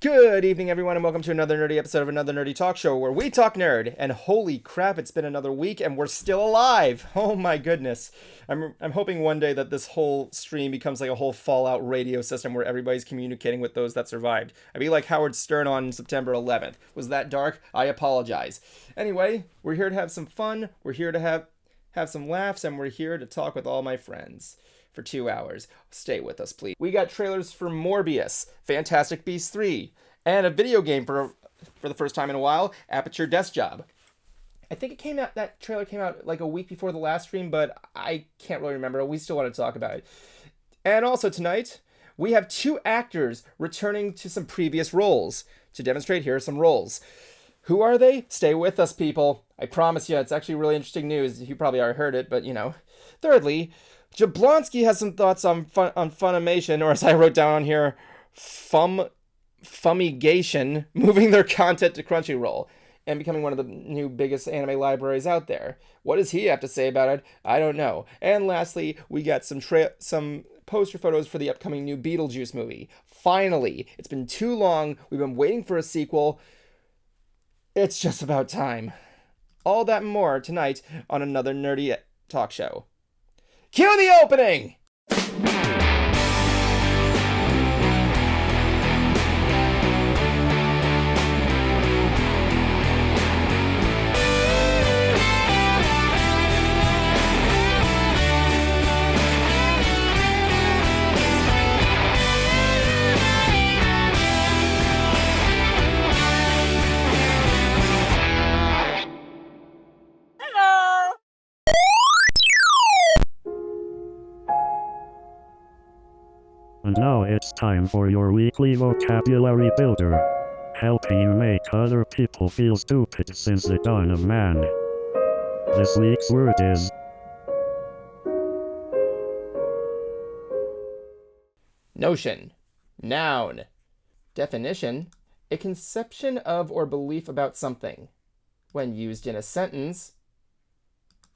Good evening, everyone, and welcome to another nerdy episode of Another Nerdy Talk Show, where we talk nerd. And holy crap, it's been another week, and we're still alive. Oh my goodness! I'm hoping one day that this whole stream becomes like a whole Fallout radio system where everybody's communicating with those that survived. I'd be like Howard Stern on September 11th. Was that dark? I apologize. Anyway, we're here to have some fun. We're here to have some laughs, and we're here to talk with all my friends for 2 hours. Stay with us, please. We got trailers for Morbius, Fantastic Beasts 3, and a video game for the first time in a while, Aperture Desk Job. I think that trailer came out like a week before the last stream, but I can't really remember. We still want to talk about it. And also tonight, we have 2 actors returning to some previous roles. To demonstrate, here are some roles. Who are they? Stay with us, people. I promise you, it's actually really interesting news. You probably already heard it, but you know. Thirdly, Jablonski has some thoughts on Funimation, or as I wrote down on here, fumigation, moving their content to Crunchyroll and becoming one of the new biggest anime libraries out there. What does he have to say about it? I don't know. And lastly, we got some poster photos for the upcoming new Beetlejuice movie. Finally, it's been too long. We've been waiting for a sequel. It's just about time. All that and more tonight on Another Nerdy Talk Show. Cue the opening! And now it's time for your weekly vocabulary builder, helping you make other people feel stupid since the dawn of man. This week's word is Notion. Noun. Definition. A conception of or belief about something. When used in a sentence.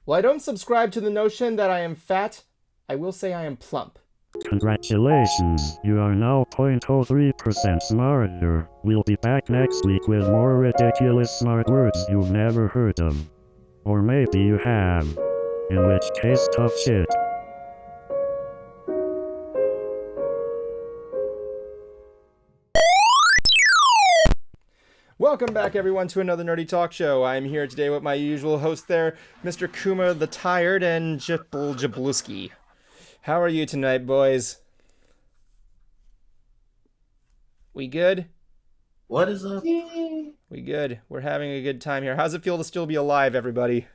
Well, I don't subscribe to the notion that I am fat. I will say I am plump. Congratulations, you are now 0.03% smarter. We'll be back next week with more ridiculous smart words you've never heard of. Or maybe you have. In which case, tough shit. Welcome back, everyone, to another Nerdy Talk Show. I'm here today with my usual host there, Mr. Kuma the Tired and Jabluski. How are you tonight, boys? We good? What is up? We good. We're having a good time here. How's it feel to still be alive, everybody?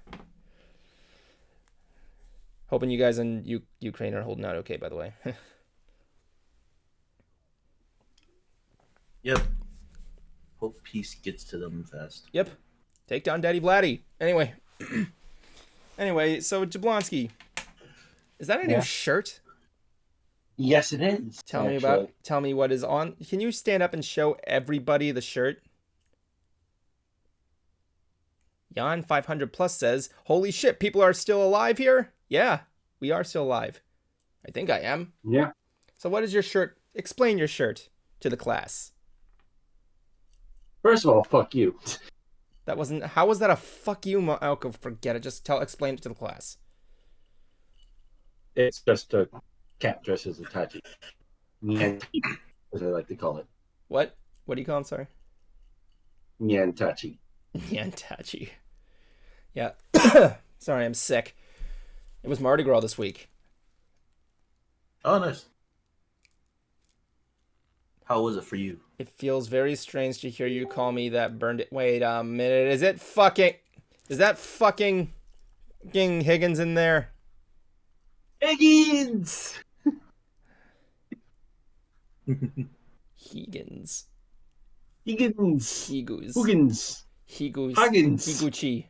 Hoping you guys in Ukraine are holding out okay, by the way. Yep. Hope peace gets to them fast. Yep. Take down Daddy Vladdy. Anyway. So Jablonski, is that a new shirt? Yes, it is. Tell me what is on. Can you stand up and show everybody the shirt? Jan 500 plus says, "Holy shit, people are still alive here?" Yeah, we are still alive. I think I am. Yeah. So what is your shirt? Explain your shirt to the class. First of all, fuck you. How was that a fuck you? Oh, forget it. Just explain it to the class. It's just a cat dressed as a tachi. Nyantachi, as I like to call it. What? What do you call him? Sorry. Nyantachi. Nyantachi. Yeah. Sorry, I'm sick. It was Mardi Gras this week. Oh, nice. How was it for you? It feels very strange to hear you call me that burned it. Wait a minute. Is that fucking Higgins in there? Higgins! Higgins. Higgins. Higgins. Higgins. Higgins. Higgins. Higuchi.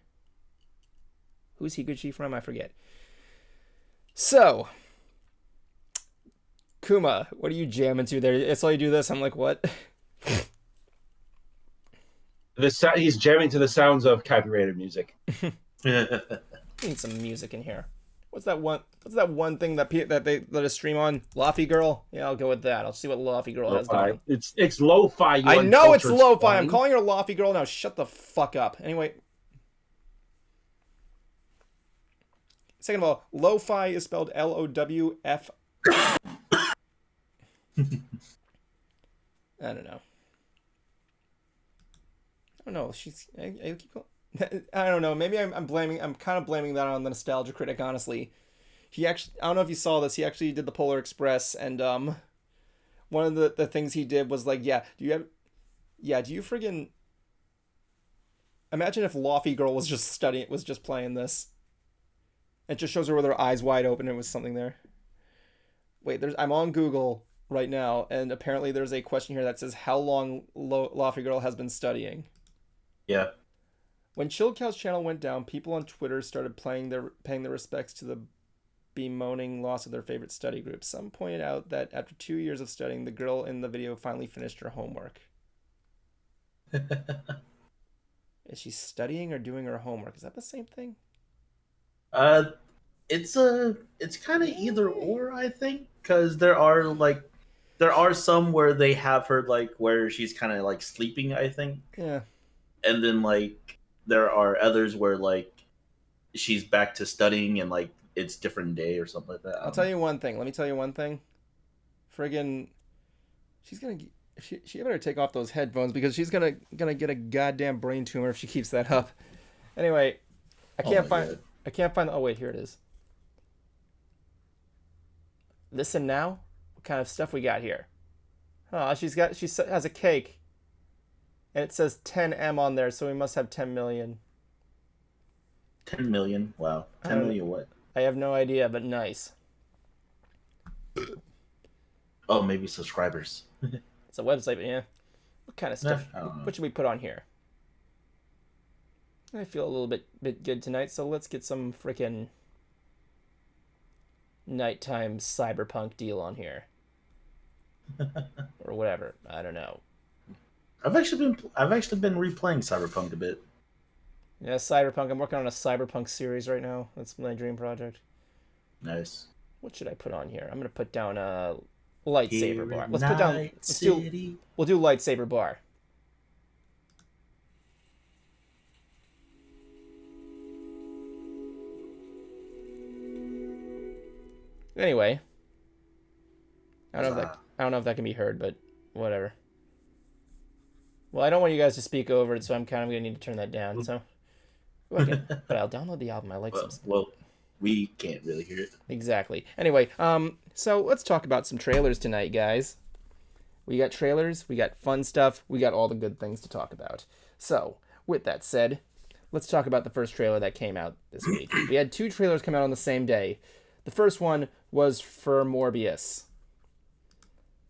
Who's Higuchi from? I forget. So, Kuma, what are you jamming to there? It's all you do this. I'm like, what? He's jamming to the sounds of copyrighted music. Need some music in here. What's that one thing that they let us stream on? Lofty Girl? Yeah, I'll go with that. I'll see what Lofty Girl has Lo-fi. going. It's lo-fi. You I know it's uncultured lo-fi. I'm swine. calling her Lofty Girl now. Shut the fuck up. Anyway. Second of all, lo-fi is spelled Lowf. I don't know. I don't know. I keep going. I don't know. Maybe I'm kind of blaming that on the Nostalgia Critic, honestly. He actually, I don't know if you saw this, he actually did the Polar Express, and one of the things he did was like, do you friggin' imagine if Lofty Girl was just playing this. It just shows her with her eyes wide open and it was something there. Wait, I'm on Google right now, and apparently there's a question here that says how long Lofty Girl has been studying. Yeah. When Chilled Cow's channel went down, people on Twitter started paying their respects to the bemoaning loss of their favorite study group. Some pointed out that after 2 years of studying, the girl in the video finally finished her homework. Is she studying or doing her homework? Is that the same thing? It's kind of either or, I think, because there are some where they have her like where she's kind of like sleeping, I think. Yeah. And then like there are others where like she's back to studying and like it's different day or something like that. I'll tell you one thing. Let me tell you one thing. Friggin', she's gonna. She better take off those headphones because she's gonna get a goddamn brain tumor if she keeps that up. Anyway, I can't find. Oh wait, here it is. Listen now. What kind of stuff we got here? Oh, she has a cake, and it says 10M on there, so we must have 10 million. 10 million. Wow. 10 million what? I have no idea, but nice. Oh, maybe subscribers. It's a website, but yeah. What kind of stuff? What should we put on here? I feel a little bit good tonight, so let's get some freaking nighttime cyberpunk deal on here. Or whatever. I don't know. I've actually been replaying Cyberpunk a bit. Yeah, cyberpunk. I'm working on a cyberpunk series right now. That's my dream project. Nice. What should I put on here? I'm gonna put down a lightsaber bar. We'll do lightsaber bar. Anyway, I don't know if that can be heard, but whatever. Well, I don't want you guys to speak over it, so I'm kind of gonna need to turn that down. So, but I'll download the album. I like some. Well, we can't really hear it. Exactly. Anyway, so let's talk about some trailers tonight, guys. We got trailers, we got fun stuff, we got all the good things to talk about. So, with that said, let's talk about the first trailer that came out this week. We had 2 trailers come out on the same day. The first one was for Morbius.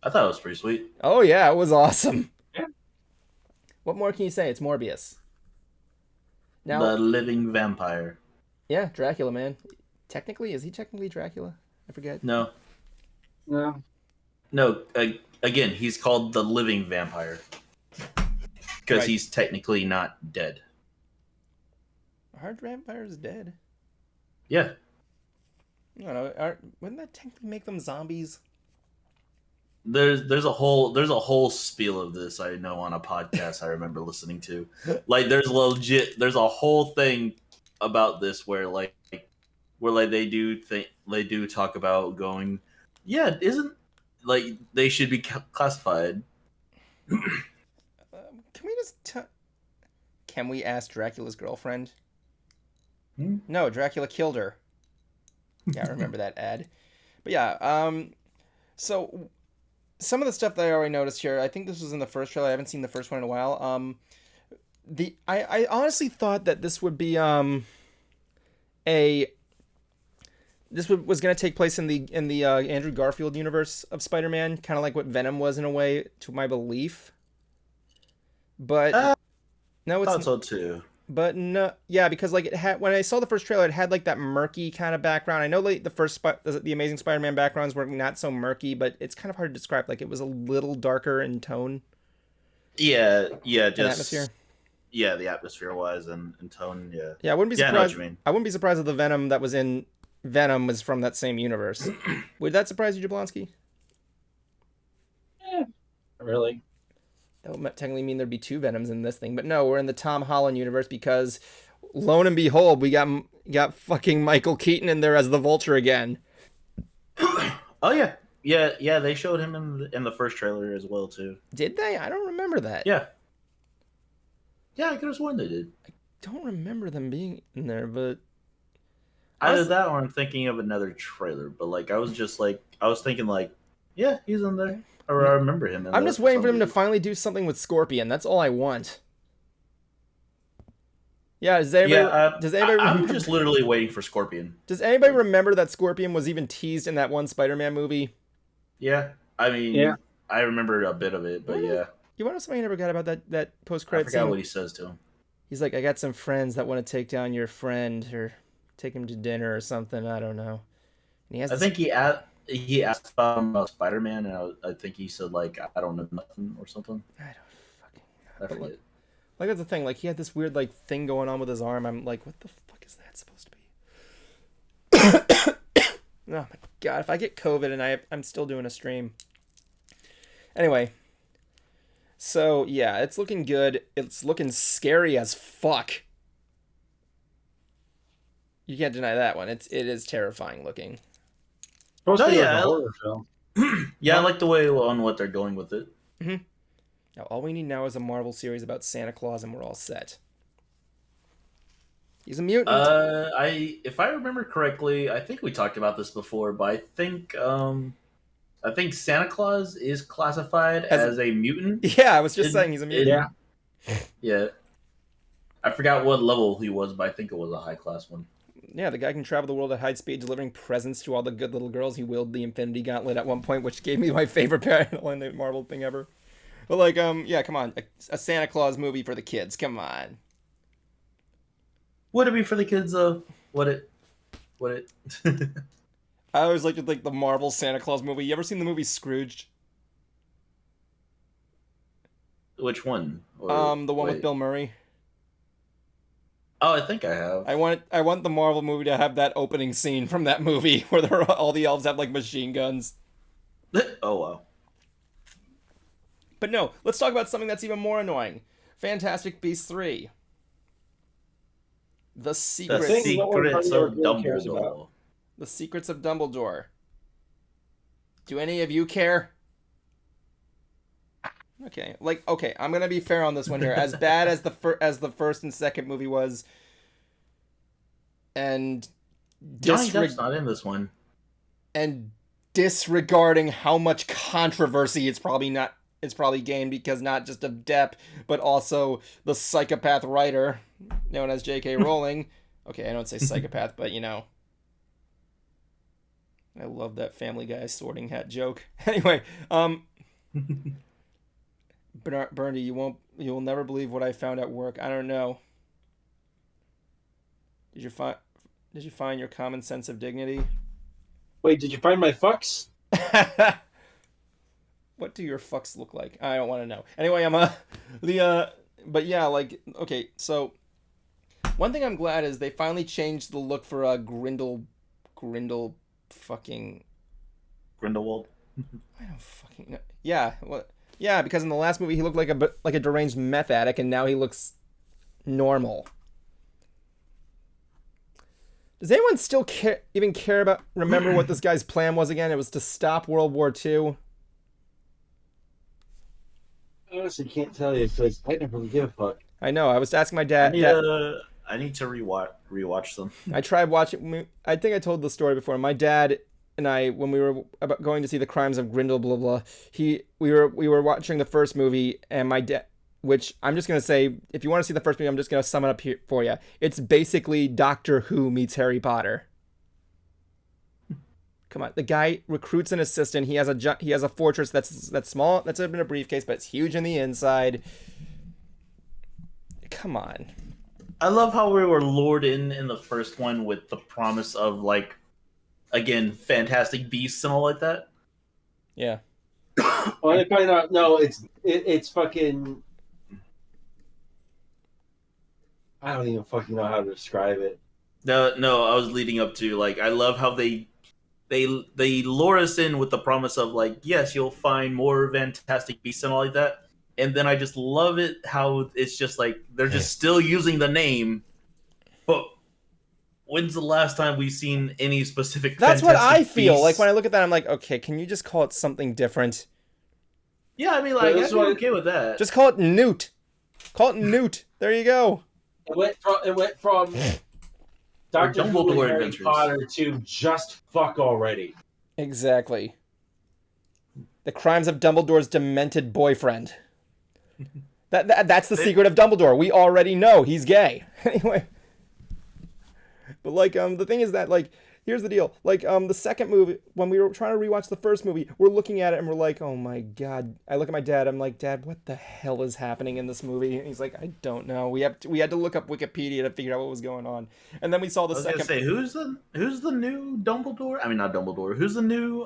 I thought it was pretty sweet. Oh yeah, it was awesome. Yeah. What more can you say? It's Morbius. Now, the living vampire. Yeah, Dracula, man. Is he technically Dracula? I forget. No. Again, he's called the living vampire because he's technically not dead. Are vampires dead? Yeah. I don't know. Wouldn't that technically make them zombies? There's a whole spiel of this I know on a podcast I remember listening to. Like there's a whole thing about this where they do talk about going, yeah, isn't like they should be classified. Can we ask Dracula's girlfriend? No, Dracula killed her. Yeah, I remember that ad. But yeah, so some of the stuff that I already noticed here, I think this was in the first trailer. I haven't seen the first one in a while. I honestly thought that this would be was going to take place in the Andrew Garfield universe of Spider-Man, kind of like what Venom was in a way, to my belief. But no, it's thought so too. But no, yeah, because like when I saw the first trailer, it had like that murky kind of background. I know like the Amazing Spider-Man backgrounds were not so murky, but it's kind of hard to describe. Like it was a little darker in tone. Yeah, just atmosphere. Yeah, the atmosphere was and tone. Yeah, I wouldn't be surprised. I know what you mean. I wouldn't be surprised if the Venom that was in Venom was from that same universe. Would that surprise you, Jablonski? Really? That would technically mean there'd be 2 Venoms in this thing, but no, we're in the Tom Holland universe because, lo and behold, we got fucking Michael Keaton in there as the Vulture again. Oh yeah. They showed him in the first trailer as well too. Did they? I don't remember that. Yeah. Yeah, I could have sworn they did. Don't remember them being in there, but Either that or I'm thinking of another trailer. But like I was thinking like, yeah, he's in there. Or I remember him in there. I'm just waiting for him to finally do something with Scorpion. That's all I want. Yeah, does anybody I'm just literally waiting for Scorpion. Does anybody remember that Scorpion was even teased in that one Spider-Man movie? Yeah. I mean, I remember a bit of it, but yeah. You want to know something I never got about that I post-credit forgot scene? what he says to him. He's like, I got some friends that want to take down your friend or take him to dinner or something. I don't know. And he has think he asked about Spider-Man, and I think he said like, I don't know nothing or something. I don't fucking know. I forget. Like that's the thing. Like he had this weird like thing going on with his arm. I'm like, what the fuck is that supposed to be? Oh my god! If I get COVID and I'm still doing a stream. Anyway. So yeah, it's looking good. It's looking scary as fuck. You can't deny that one. It is terrifying looking. Supposed to be yeah. like a horror film. Yeah, I like the way on what they're going with it. Mm-hmm. Now, all we need now is a Marvel series about Santa Claus, and we're all set. He's a mutant. If I remember correctly, I think we talked about this before, but I think Santa Claus is classified as a mutant. Yeah, I was just saying he's a mutant. Yeah. I forgot what level he was, but I think it was a high class one. Yeah, the guy can travel the world at high speed, delivering presents to all the good little girls. He wielded the Infinity Gauntlet at one point, which gave me my favorite panel in the Marvel thing ever. But like, yeah, come on, a Santa Claus movie for the kids. Come on. Would it be for the kids though? Would it? I always liked like the Marvel Santa Claus movie. You ever seen the movie Scrooged? Which one? The one with Bill Murray. Oh, I think I have. I want the Marvel movie to have that opening scene from that movie where all the elves have like machine guns. Oh wow. But no, let's talk about something that's even more annoying. Fantastic Beasts 3. The Secrets of Dumbledore. The Secrets of Dumbledore. Do any of you care? Okay, I'm gonna be fair on this one here. As bad as the first and second movie was, and Johnny Depp's not in this one. And disregarding how much controversy it's probably gained because not just of Depp, but also the psychopath writer known as J.K. Rowling. Okay, I don't say psychopath, but you know. I love that Family Guy sorting hat joke. Anyway, Bernie, you'll never believe what I found at work. I don't know. Did you find your common sense of dignity? Wait, did you find my fucks? What do your fucks look like? I don't want to know. Anyway, but yeah, like, okay, so one thing I'm glad is they finally changed the look for Grindelwald. I don't fucking know. Yeah, what? Yeah, because in the last movie he looked like a deranged meth addict, and now he looks normal. Does anyone still remember what this guy's plan was again? It was to stop World War II. I honestly can't tell you because I never really give a fuck. I know. I was asking my dad. I need to rewatch them. I tried watching. I think I told the story before. My dad and I, when we were going to see The Crimes of Grindelwald, blah blah, we were watching the first movie, and my dad, which I'm just gonna say, if you want to see the first movie, I'm just gonna sum it up here for you. It's basically Doctor Who meets Harry Potter. Come on, the guy recruits an assistant. He has a fortress that's small. That's in a briefcase, but it's huge on the inside. Come on. I love how we were lured in the first one with the promise of like, again, fantastic beasts and all like that. Yeah. Well, I find out. No, it's fucking. I don't even fucking know how to describe it. No, I was leading up to like I love how they lure us in with the promise of like, yes, you'll find more Fantastic Beasts and all like that. And then I just love it how it's just like they're just still using the name, but when's the last time we've seen any specific That's what I Fantastic feel. Like Beasts? when I look at that, I'm like, okay, can you just call it something different? Yeah, I mean, like That's I'd be what- okay with that. Just call it Newt. Call it Newt. There you go. It went from Doctor Who and Dumbledore Harry Adventures. Potter to just fuck already. Exactly. The crimes of Dumbledore's demented boyfriend. That's the secret of Dumbledore. We already know he's gay. Anyway. But like the thing is that like here's the deal. Like the second movie, when we were trying to rewatch the first movie, we're looking at it and we're like, oh my god. I look at my dad, I'm like, Dad, what the hell is happening in this movie? And he's like, I don't know. We had to look up Wikipedia to figure out what was going on. And then we saw the I was second. gonna say who's the new Dumbledore? I mean, not Dumbledore. Who's the new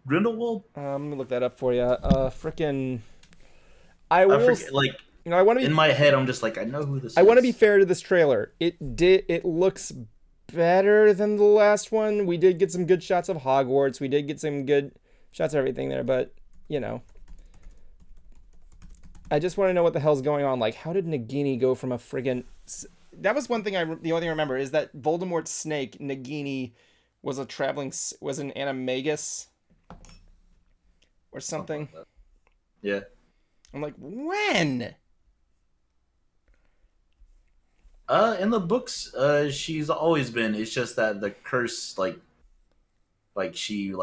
Grindelwald? Let me look that up for you. Frickin' I will. I forget, like You know, I want to be. in my head, I'm just like, I know who this is. I want to be fair to this trailer. It looks better than the last one. We did get some good shots of Hogwarts. We did get some good shots of everything there, but you know, I just want to know what the hell's going on. Like, how did Nagini go from a friggin'? That was one thing the only thing I remember is that Voldemort's snake Nagini was an animagus or something. Yeah. I'm like, when? In the books, she's always been. It's just that the curse, like she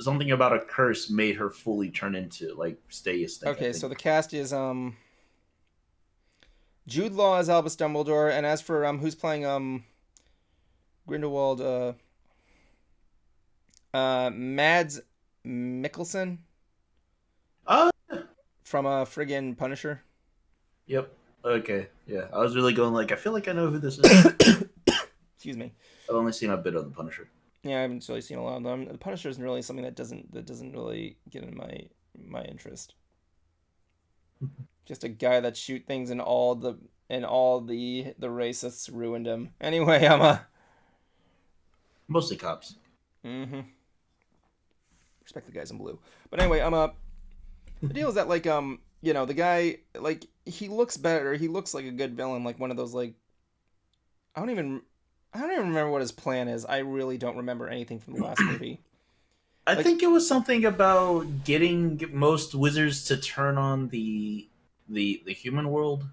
something about a curse made her fully turn into like stay a snake. Okay, so the cast is Jude Law as Albus Dumbledore, and as for who's playing Grindelwald, Mads Mikkelsen from friggin' Punisher. Yep. Okay. Yeah, I was really going like I feel like I know who this is. Excuse me. I've only seen a bit of the Punisher. Yeah, I haven't really seen a lot of them. The Punisher isn't really something that doesn't really get in my interest. Just a guy that shoot things and all the racists ruined him. Anyway, Mostly cops. Mm-hmm. Respect the guys in blue. But anyway, the deal is that like you know, the guy like he looks better. He looks like a good villain, like one of those like I don't even remember what his plan is. I really don't remember anything from the last movie. I think it was something about getting most wizards to turn on the human world.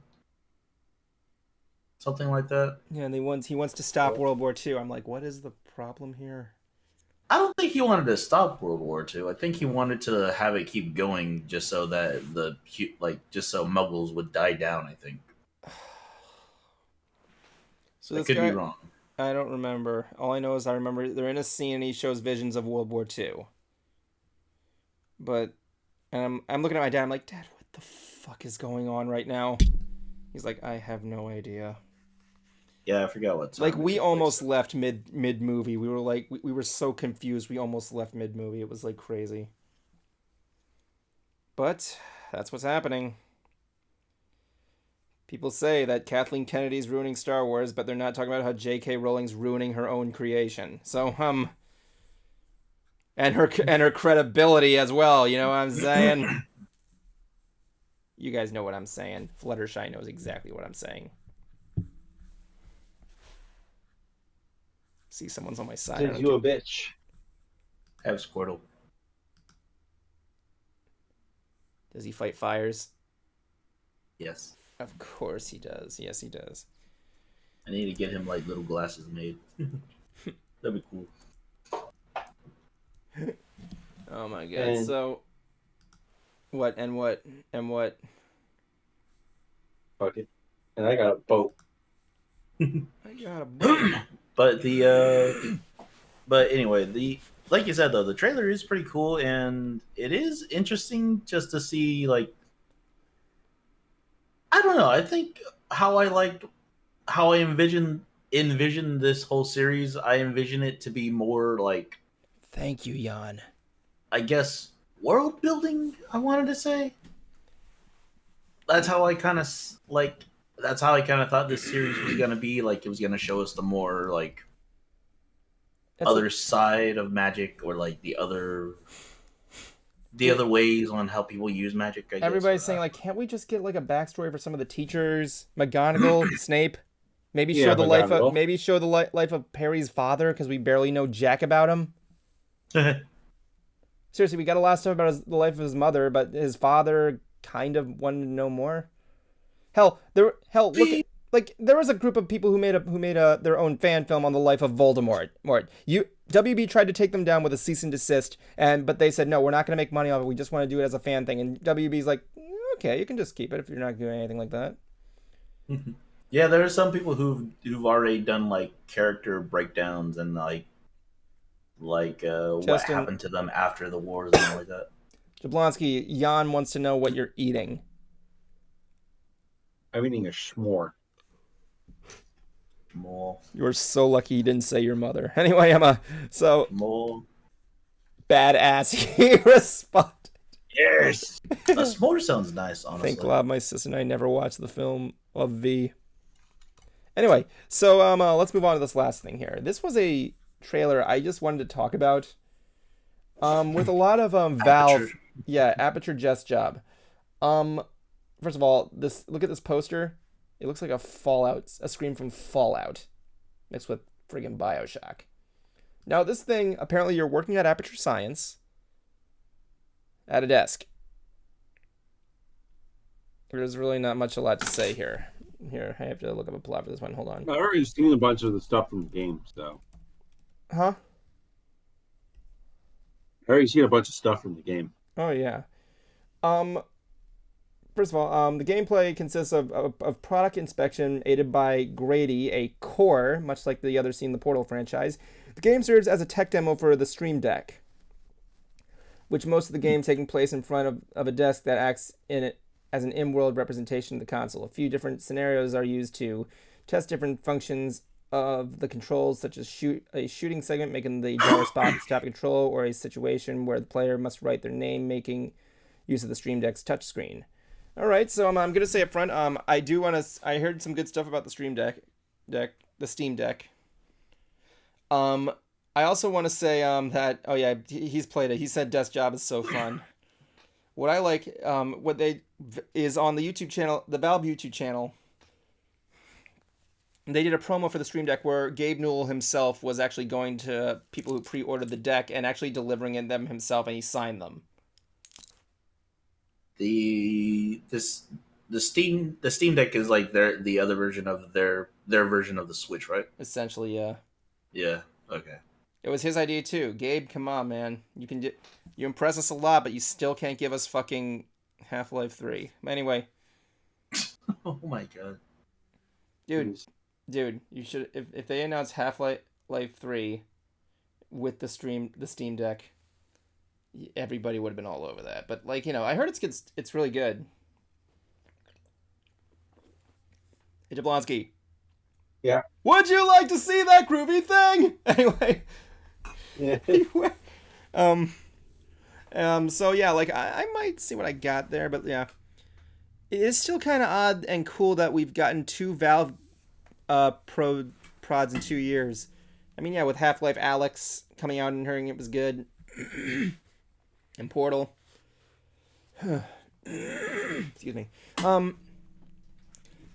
Something like that. Yeah, and he wants to stop World War II. I'm like, what is the problem here? I don't think he wanted to stop World War II. I think he wanted to have it keep going just so that just so Muggles would die down, I think. So I this could guy, be wrong. I don't remember. All I know is I remember they're in a scene and he shows visions of World War II. But and I'm looking at my dad, I'm like, Dad, what the fuck is going on right now? He's like, I have no idea. Yeah, I forgot what time. Like we almost left mid movie. We were like we were so confused. We almost left mid movie. It was like crazy. But that's what's happening. People say that Kathleen Kennedy's ruining Star Wars, but they're not talking about how J.K. Rowling's ruining her own creation. So and her credibility as well. You know what I'm saying? You guys know what I'm saying. Fluttershy knows exactly what I'm saying. See, someone's on my side. Think you a bitch. I have Squirtle. Does he fight fires? Yes. Of course he does. Yes, he does. I need to get him like little glasses made. That'd be cool. Oh my god. And- So what? Fuck it. And I got a boat. I got a But anyway, like you said though, the trailer is pretty cool and it is interesting just to see like I don't know, I think how I envision this whole series, I envision it to be more like Thank you, Jan. I guess world building, I wanted to say. That's how I kind of like that's how I kind of thought this series was gonna be. Like it was gonna show us the more like other side of magic, or like the other ways on how people use magic. I guess. Everybody's saying like, can't we just get like a backstory for some of the teachers, McGonagall, Snape? Maybe show the life of life of Harry's father, because we barely know jack about him. Seriously, we got a lot of stuff about the life of his mother, but his father kind of wanted to know more. Look, there was a group of people who made their own fan film on the life of Voldemort. WB tried to take them down with a cease and desist, but they said no, we're not going to make money off it. We just want to do it as a fan thing. And WB's like, okay, you can just keep it if you're not doing anything like that. Yeah, there are some people who've already done like character breakdowns and what happened to them after the wars and all like that. Jablonski, Jan wants to know what you're eating. I'm eating a s'more. More. You're so lucky you didn't say your mother. Anyway, Emma, so more badass. He responded. Yes. A s'more sounds nice, honestly. Thank God my sister and I never watched the film of V. Anyway, so let's move on to this last thing here. This was a trailer I just wanted to talk about. With a lot of Valve, Aperture. Yeah, Aperture Jest Job. First of all, look at this poster. It looks like a screen from Fallout mixed with friggin' BioShock. Now this thing, apparently you're working at Aperture Science at a desk. There's really not much a lot to say here. Here, I have to look up a plot for this one. Hold on. I've already seen a bunch of the stuff from the games, though. Huh? I already seen a bunch of stuff from the game. Oh yeah. First of all, the gameplay consists of product inspection aided by Grady, a core, much like the other scene in the Portal franchise. The game serves as a tech demo for the Stream Deck, which most of the game taking place in front of a desk that acts in it as an in-world representation of the console. A few different scenarios are used to test different functions of the controls, such as a shooting segment, making the gyro spot stop control, or a situation where the player must write their name, making use of the Stream Deck's touchscreen. All right, so I'm going to say up front, I heard some good stuff about the Stream Deck, the Steam Deck. I also want to say that, oh yeah, he's played it. He said Desk Job is so fun. What I like, is on the YouTube channel, the Valve YouTube channel, they did a promo for the Stream Deck where Gabe Newell himself was actually going to people who pre-ordered the deck and actually delivering it them himself, and he signed them. The Steam Deck is like the other version of their version of the Switch, right? Essentially, yeah. Yeah. Okay. It was his idea too. Gabe, come on, man. You impress us a lot, but you still can't give us fucking Half-Life 3. Anyway. Oh my god. Dude, you should if they announce Half-Life 3 with the Steam Deck, everybody would have been all over that. But I heard it's really good. Hey, Jablonski. Yeah. Would you like to see that groovy thing? Anyway. Yeah. So yeah, I might see what I got there, but yeah. It is still kind of odd and cool that we've gotten 2 Valve prods in 2 years. I mean, yeah, with Half-Life Alyx coming out and hearing it was good. And Portal. Excuse me.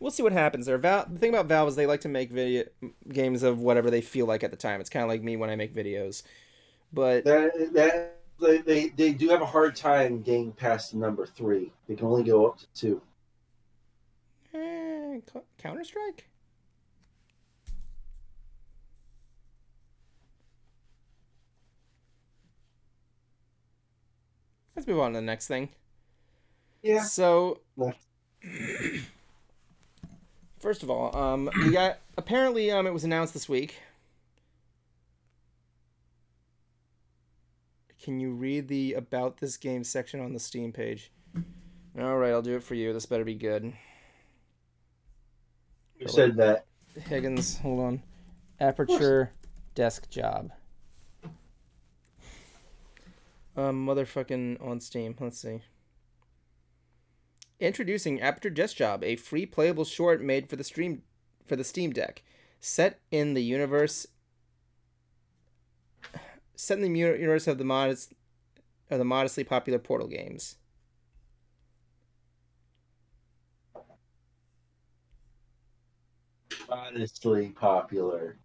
We'll see what happens there. The thing about Valve is they like to make video games of whatever they feel like at the time. It's kind of like me when I make videos. But they do have a hard time getting past the number 3. They can only go up to 2. Counter-Strike? Let's move on to the next thing. Yeah. So, first of all, we got apparently it was announced this week. Can you read the about this game section on the Steam page? All right, I'll do it for you. This better be good. Who said that? Higgins, hold on. Aperture Desk Job. Motherfucking on Steam. Let's see. Introducing Aperture Desk Job, a free playable short made for the Steam Deck, set in the universe of the modestly popular Portal games. Honestly popular.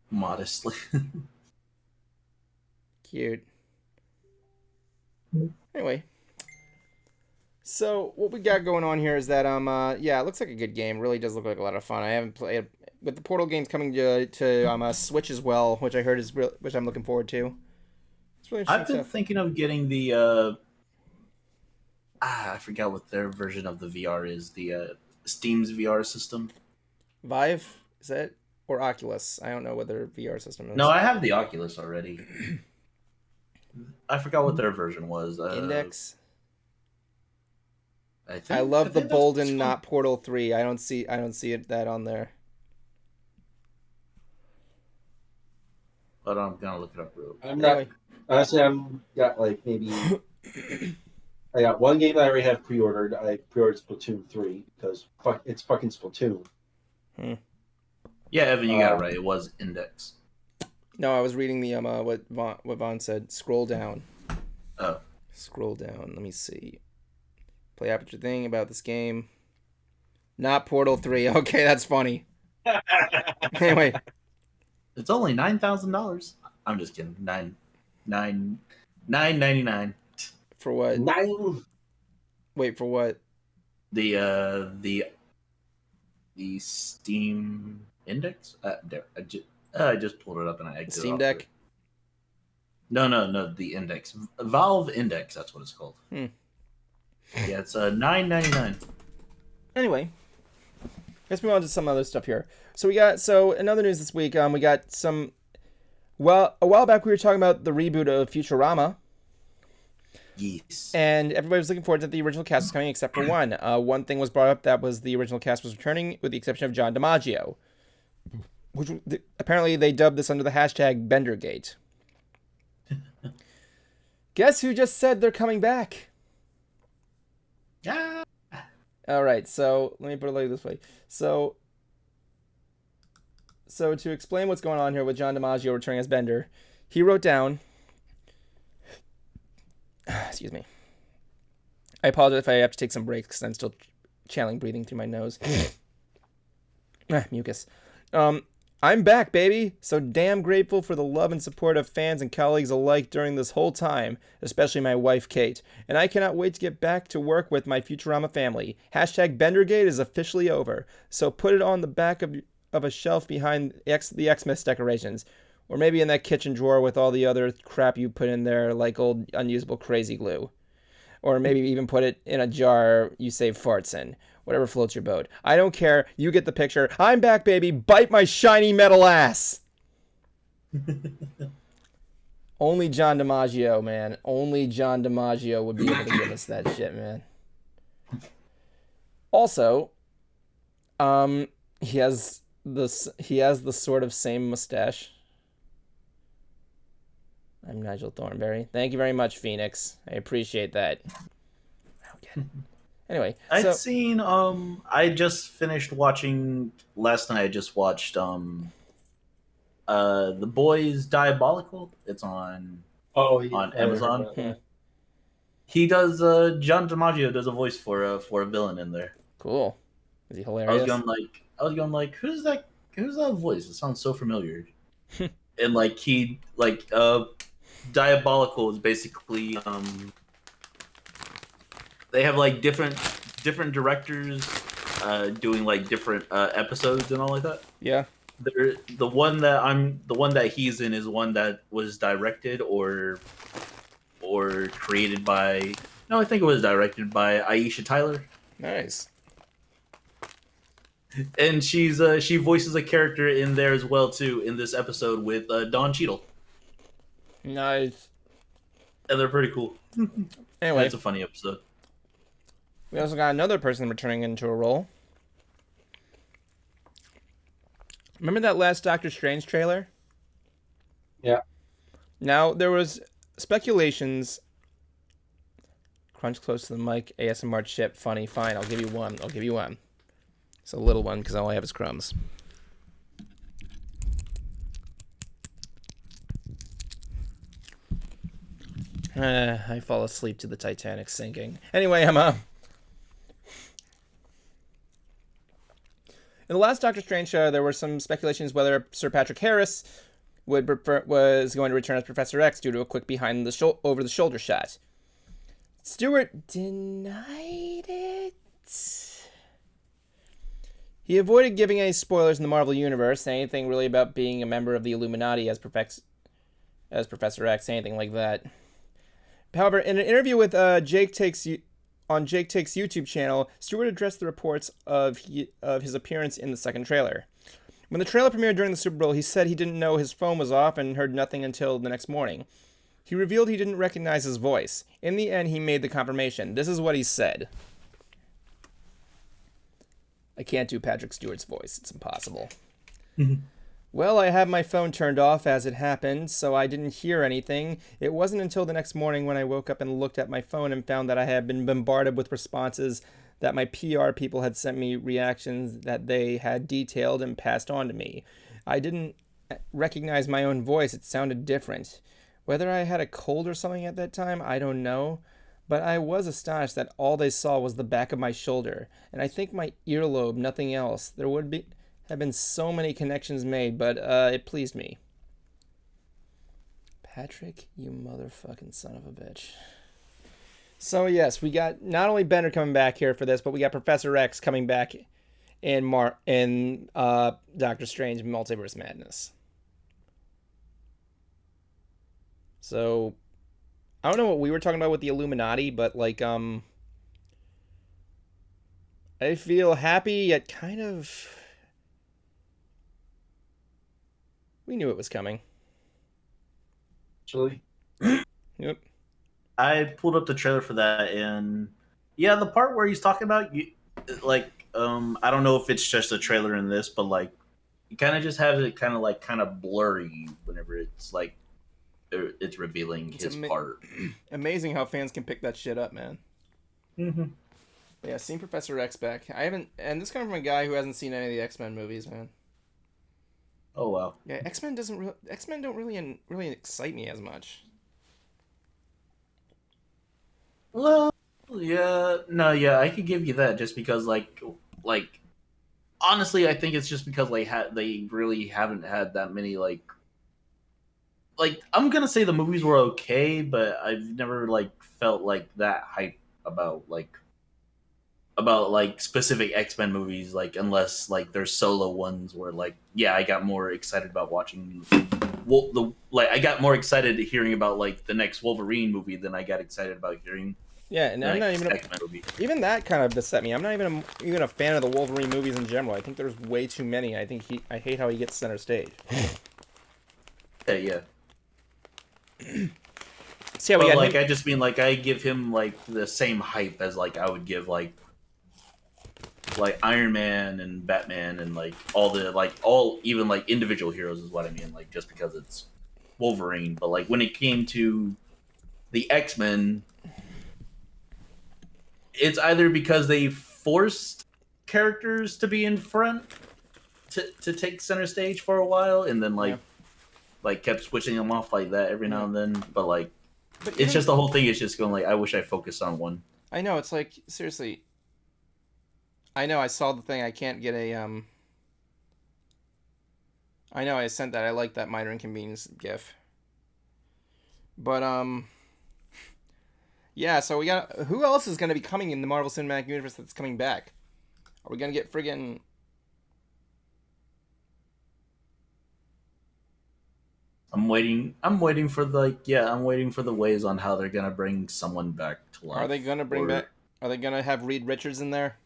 Modestly. Cute. Anyway. So what we got going on here is that it looks like a good game. Really does look like a lot of fun. I haven't played with the Portal games coming to Switch as well, which I heard which I'm looking forward to. It's really interesting I've been stuff. thinking of getting the I forgot what their version of the VR is. The Steam's VR system. Vive, is that, or Oculus? I don't know what their VR system is. No, I have the Oculus already. I forgot what their version was. Index. I love the think that's bold what it's and called. not Portal 3. I don't see that on there. But I'm gonna look it up real quick. I'm not. Anyway. Honestly, I'm got like maybe. I got one game that I already have pre-ordered. I pre-ordered Splatoon 3 because it's fucking Splatoon. Yeah, Evan, you got it right. It was Index. No, I was reading the what Vaughn said. Scroll down. Oh. Scroll down. Let me see. Play Aperture thing about this game. Not Portal 3. Okay, that's funny. Anyway. It's only $9,000. I'm just kidding. $999. For what? 9. Wait, for what? The Steam Index. I just pulled it up and I exited Steam off Deck? of it. No, the Index. Valve Index. That's what it's called. Yeah, it's $9.99. Anyway, let's move on to some other stuff here. So in other news this week, we got some. Well, a while back we were talking about the reboot of Futurama. Yes. And everybody was looking forward to the original cast was coming, except for one. One thing was brought up that was the original cast was returning, with the exception of John DiMaggio. Which apparently they dubbed this under the hashtag Bendergate. Guess who just said they're coming back? Yeah. All right, so let me put it like this way. So to explain what's going on here with John DiMaggio returning as Bender, he wrote down. Excuse me. I apologize if I have to take some breaks because I'm still channeling breathing through my nose. Mucus. I'm back, baby. So damn grateful for the love and support of fans and colleagues alike during this whole time, especially my wife, Kate. And I cannot wait to get back to work with my Futurama family. Hashtag Bendergate is officially over. So put it on the back of a shelf behind the Xmas decorations. Or maybe in that kitchen drawer with all the other crap you put in there, like old unusable crazy glue. Or maybe even put it in a jar you save farts in. Whatever floats your boat. I don't care. You get the picture. I'm back, baby. Bite my shiny metal ass. Only John DiMaggio, man. Only John DiMaggio would be able to give us that shit, man. Also, he has the sort of same mustache. I'm Nigel Thornberry. Thank you very much, Phoenix. I appreciate that. Okay. Anyway, I'd seen I just finished watching last night. I just watched The Boys Diabolical. It's on Amazon. He does John DiMaggio does a voice for a villain in there. Cool. Is he hilarious? I was going like who's that voice? It sounds so familiar. And Diabolical is basically they have like different directors doing like different episodes and all like that. Yeah. The one that he's in is one that was directed or created by I think it was directed by Aisha Tyler. Nice. And she voices a character in there as well too in this episode with Don Cheadle. Nice. And they're pretty cool. Anyway, it's a funny episode. We also got another person returning into a role. Remember that last Doctor Strange trailer? Yeah. Now, there was speculations Crunch close to the mic. ASMR chip. Funny. Fine. I'll give you one. It's a little one because all I have is crumbs. I fall asleep to the Titanic sinking. Anyway, in the last Doctor Strange show, there were some speculations whether Sir Patrick Harris was going to return as Professor X due to a quick over the shoulder shot. Stewart denied it. He avoided giving any spoilers in the Marvel Universe, anything really about being a member of the Illuminati as Professor X, anything like that. However, in an interview with Jake Takes YouTube channel, Stewart addressed the reports of his appearance in the second trailer. When the trailer premiered during the Super Bowl, he said he didn't know his phone was off and heard nothing until the next morning. He revealed he didn't recognize his voice. In the end, he made the confirmation. This is what he said. I can't do Patrick Stewart's voice. It's impossible. Well, I had my phone turned off as it happened, so I didn't hear anything. It wasn't until the next morning when I woke up and looked at my phone and found that I had been bombarded with responses that my PR people had sent me, reactions that they had detailed and passed on to me. I didn't recognize my own voice. It sounded different. Whether I had a cold or something at that time, I don't know. But I was astonished that all they saw was the back of my shoulder, and I think my earlobe, nothing else. There would have been so many connections made, but it pleased me. Patrick, you motherfucking son of a bitch. So yes, we got not only Bender coming back here for this, but we got Professor X coming back in Doctor Strange Multiverse Madness. So I don't know what we were talking about with the Illuminati, but like I feel happy yet kind of. We knew it was coming. Actually, Yep. I pulled up the trailer for that, and yeah, the part where he's talking about I don't know if it's just a trailer in this, but like, he kind of just has it kind of blurry whenever it's like it's revealing his part. Amazing how fans can pick that shit up, man. Mm-hmm. Yeah, seeing Professor X back. I haven't, and this comes from a guy who hasn't seen any of the X-Men movies, man. Oh wow. Yeah, X-Men don't really excite me as much. Well, yeah, no, yeah, I could give you that just because, like, honestly, I think it's just because they really haven't had that many like I'm gonna say the movies were okay, but I've never felt like that hype about specific X-Men movies, unless there's solo ones where yeah, I got more excited about watching I got more excited hearing about the next Wolverine movie than I got excited about hearing. Yeah, and I'm not even X-Men movie. Even that kind of beset me. I'm not even a fan of the Wolverine movies in general. I think there's way too many. I hate how he gets center stage. Yeah. See how we got I just mean I give him the same hype as I would give Iron Man and Batman and all the all even individual heroes is what I mean, just because it's Wolverine. But when it came to the X-Men, it's either because they forced characters to be in front to take center stage for a while, and then kept switching them off like that every now and then. But it's just the whole thing is just going I wish I focused on one. I know, it's seriously. I know, I saw the thing. I can't get a I know I sent that. I like that minor inconvenience gif. But yeah, so we got, who else is going to be coming in the Marvel Cinematic Universe that's coming back? Are we going to get friggin'... I'm waiting for I'm waiting for the ways on how they're going to bring someone back to life. Are they going to have Reed Richards in there?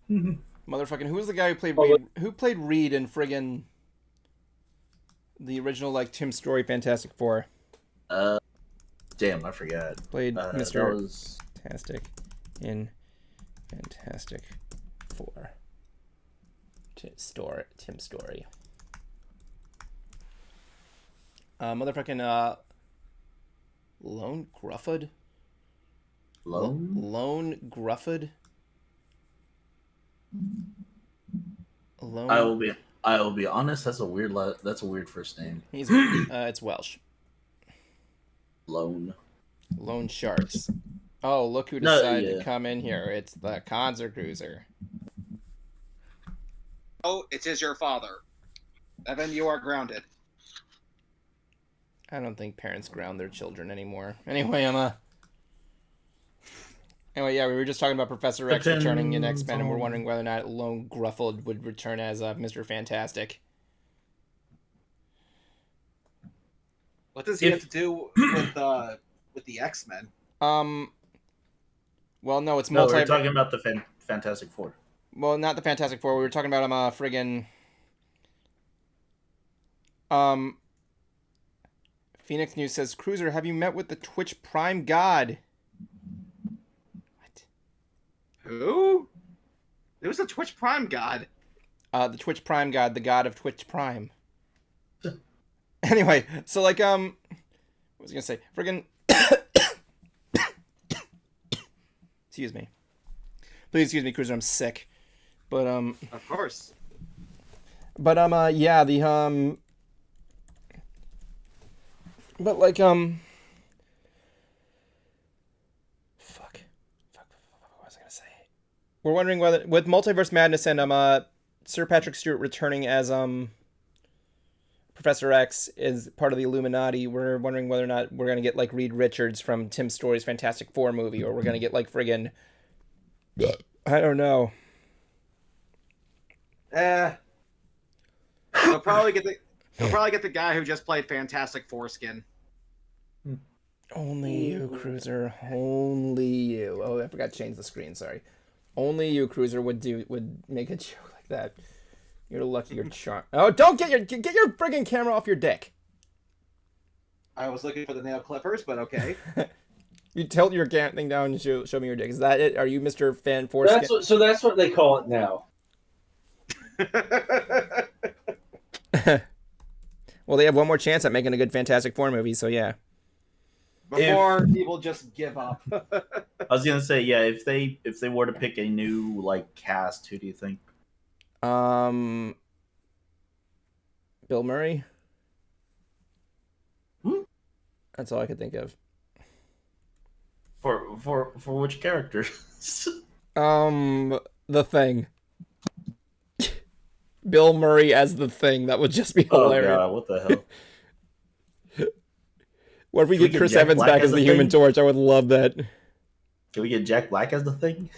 Motherfucking, who was the guy who played Reed? Who played Reed in friggin' the original Tim Story Fantastic Four? Damn, I forgot. Played Mr. Fantastic in Fantastic Four. Tim Story. Motherfucking Lone Grufford. Lone Grufford. Lone. I will be honest. That's a weird first name. He's it's Welsh. Lone Sharks. Oh, look who decided to come in here. It's the Concert Cruiser. Oh, it is your father. Evan, you are grounded. I don't think parents ground their children anymore. Anyway, Anyway, yeah, we were just talking about Professor X returning in X-Men, and we're wondering whether or not Lone Gruffald would return as Mr. Fantastic. What does he have to do with the X-Men? Well, no, it's no. We're talking about the Fantastic Four. Well, not the Fantastic Four. We were talking about friggin'. Phoenix News says, Cruiser, have you met with the Twitch Prime God? What? Who? It was the Twitch Prime God. The Twitch Prime God, the god of Twitch Prime. Anyway, so like, what was I gonna say? Friggin'. Excuse me. Please excuse me, Cruiser, I'm sick. But, Of course. But, yeah, But, like, Fuck. What was I gonna say? We're wondering whether, with Multiverse Madness and, Sir Patrick Stewart returning as, Professor X is part of the Illuminati, we're wondering whether or not we're gonna get, like, Reed Richards from Tim Story's Fantastic Four movie, or we're gonna get, like, friggin'... I don't know. They'll probably get the guy who just played Fantastic Foreskin. Only you, Cruiser. Only you. Oh, I forgot to change the screen. Sorry. Only you, Cruiser, would make a joke like that. You're lucky you're charmed. Oh, don't get your friggin' camera off your dick. I was looking for the nail clippers, but okay. You tilt your thing down and show me your dick. Is that it? Are you Mr. Fan Foreskin? That's what they call it now. Well, they have one more chance at making a good Fantastic Four movie, so yeah. Before people just give up. I was gonna say, yeah, if they were to pick a new like cast, who do you think? Bill Murray. That's all I could think of. For which character? The Thing. Bill Murray as the Thing. That would just be hilarious. Oh god, what the hell? What if we get Chris Evans back as the Human Torch? I would love that. Can we get Jack Black as the Thing?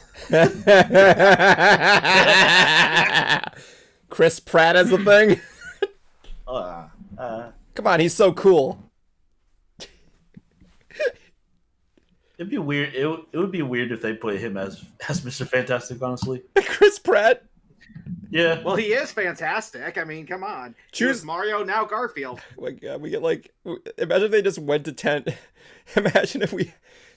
Chris Pratt as the Thing? Come on, he's so cool. It'd be weird. It would be weird if they put him as Mr. Fantastic, honestly. Chris Pratt? Yeah. Well, he is fantastic. I mean, come on. Choose Mario, now Garfield. Oh my god, we get like... Imagine if they just went to 10... Imagine if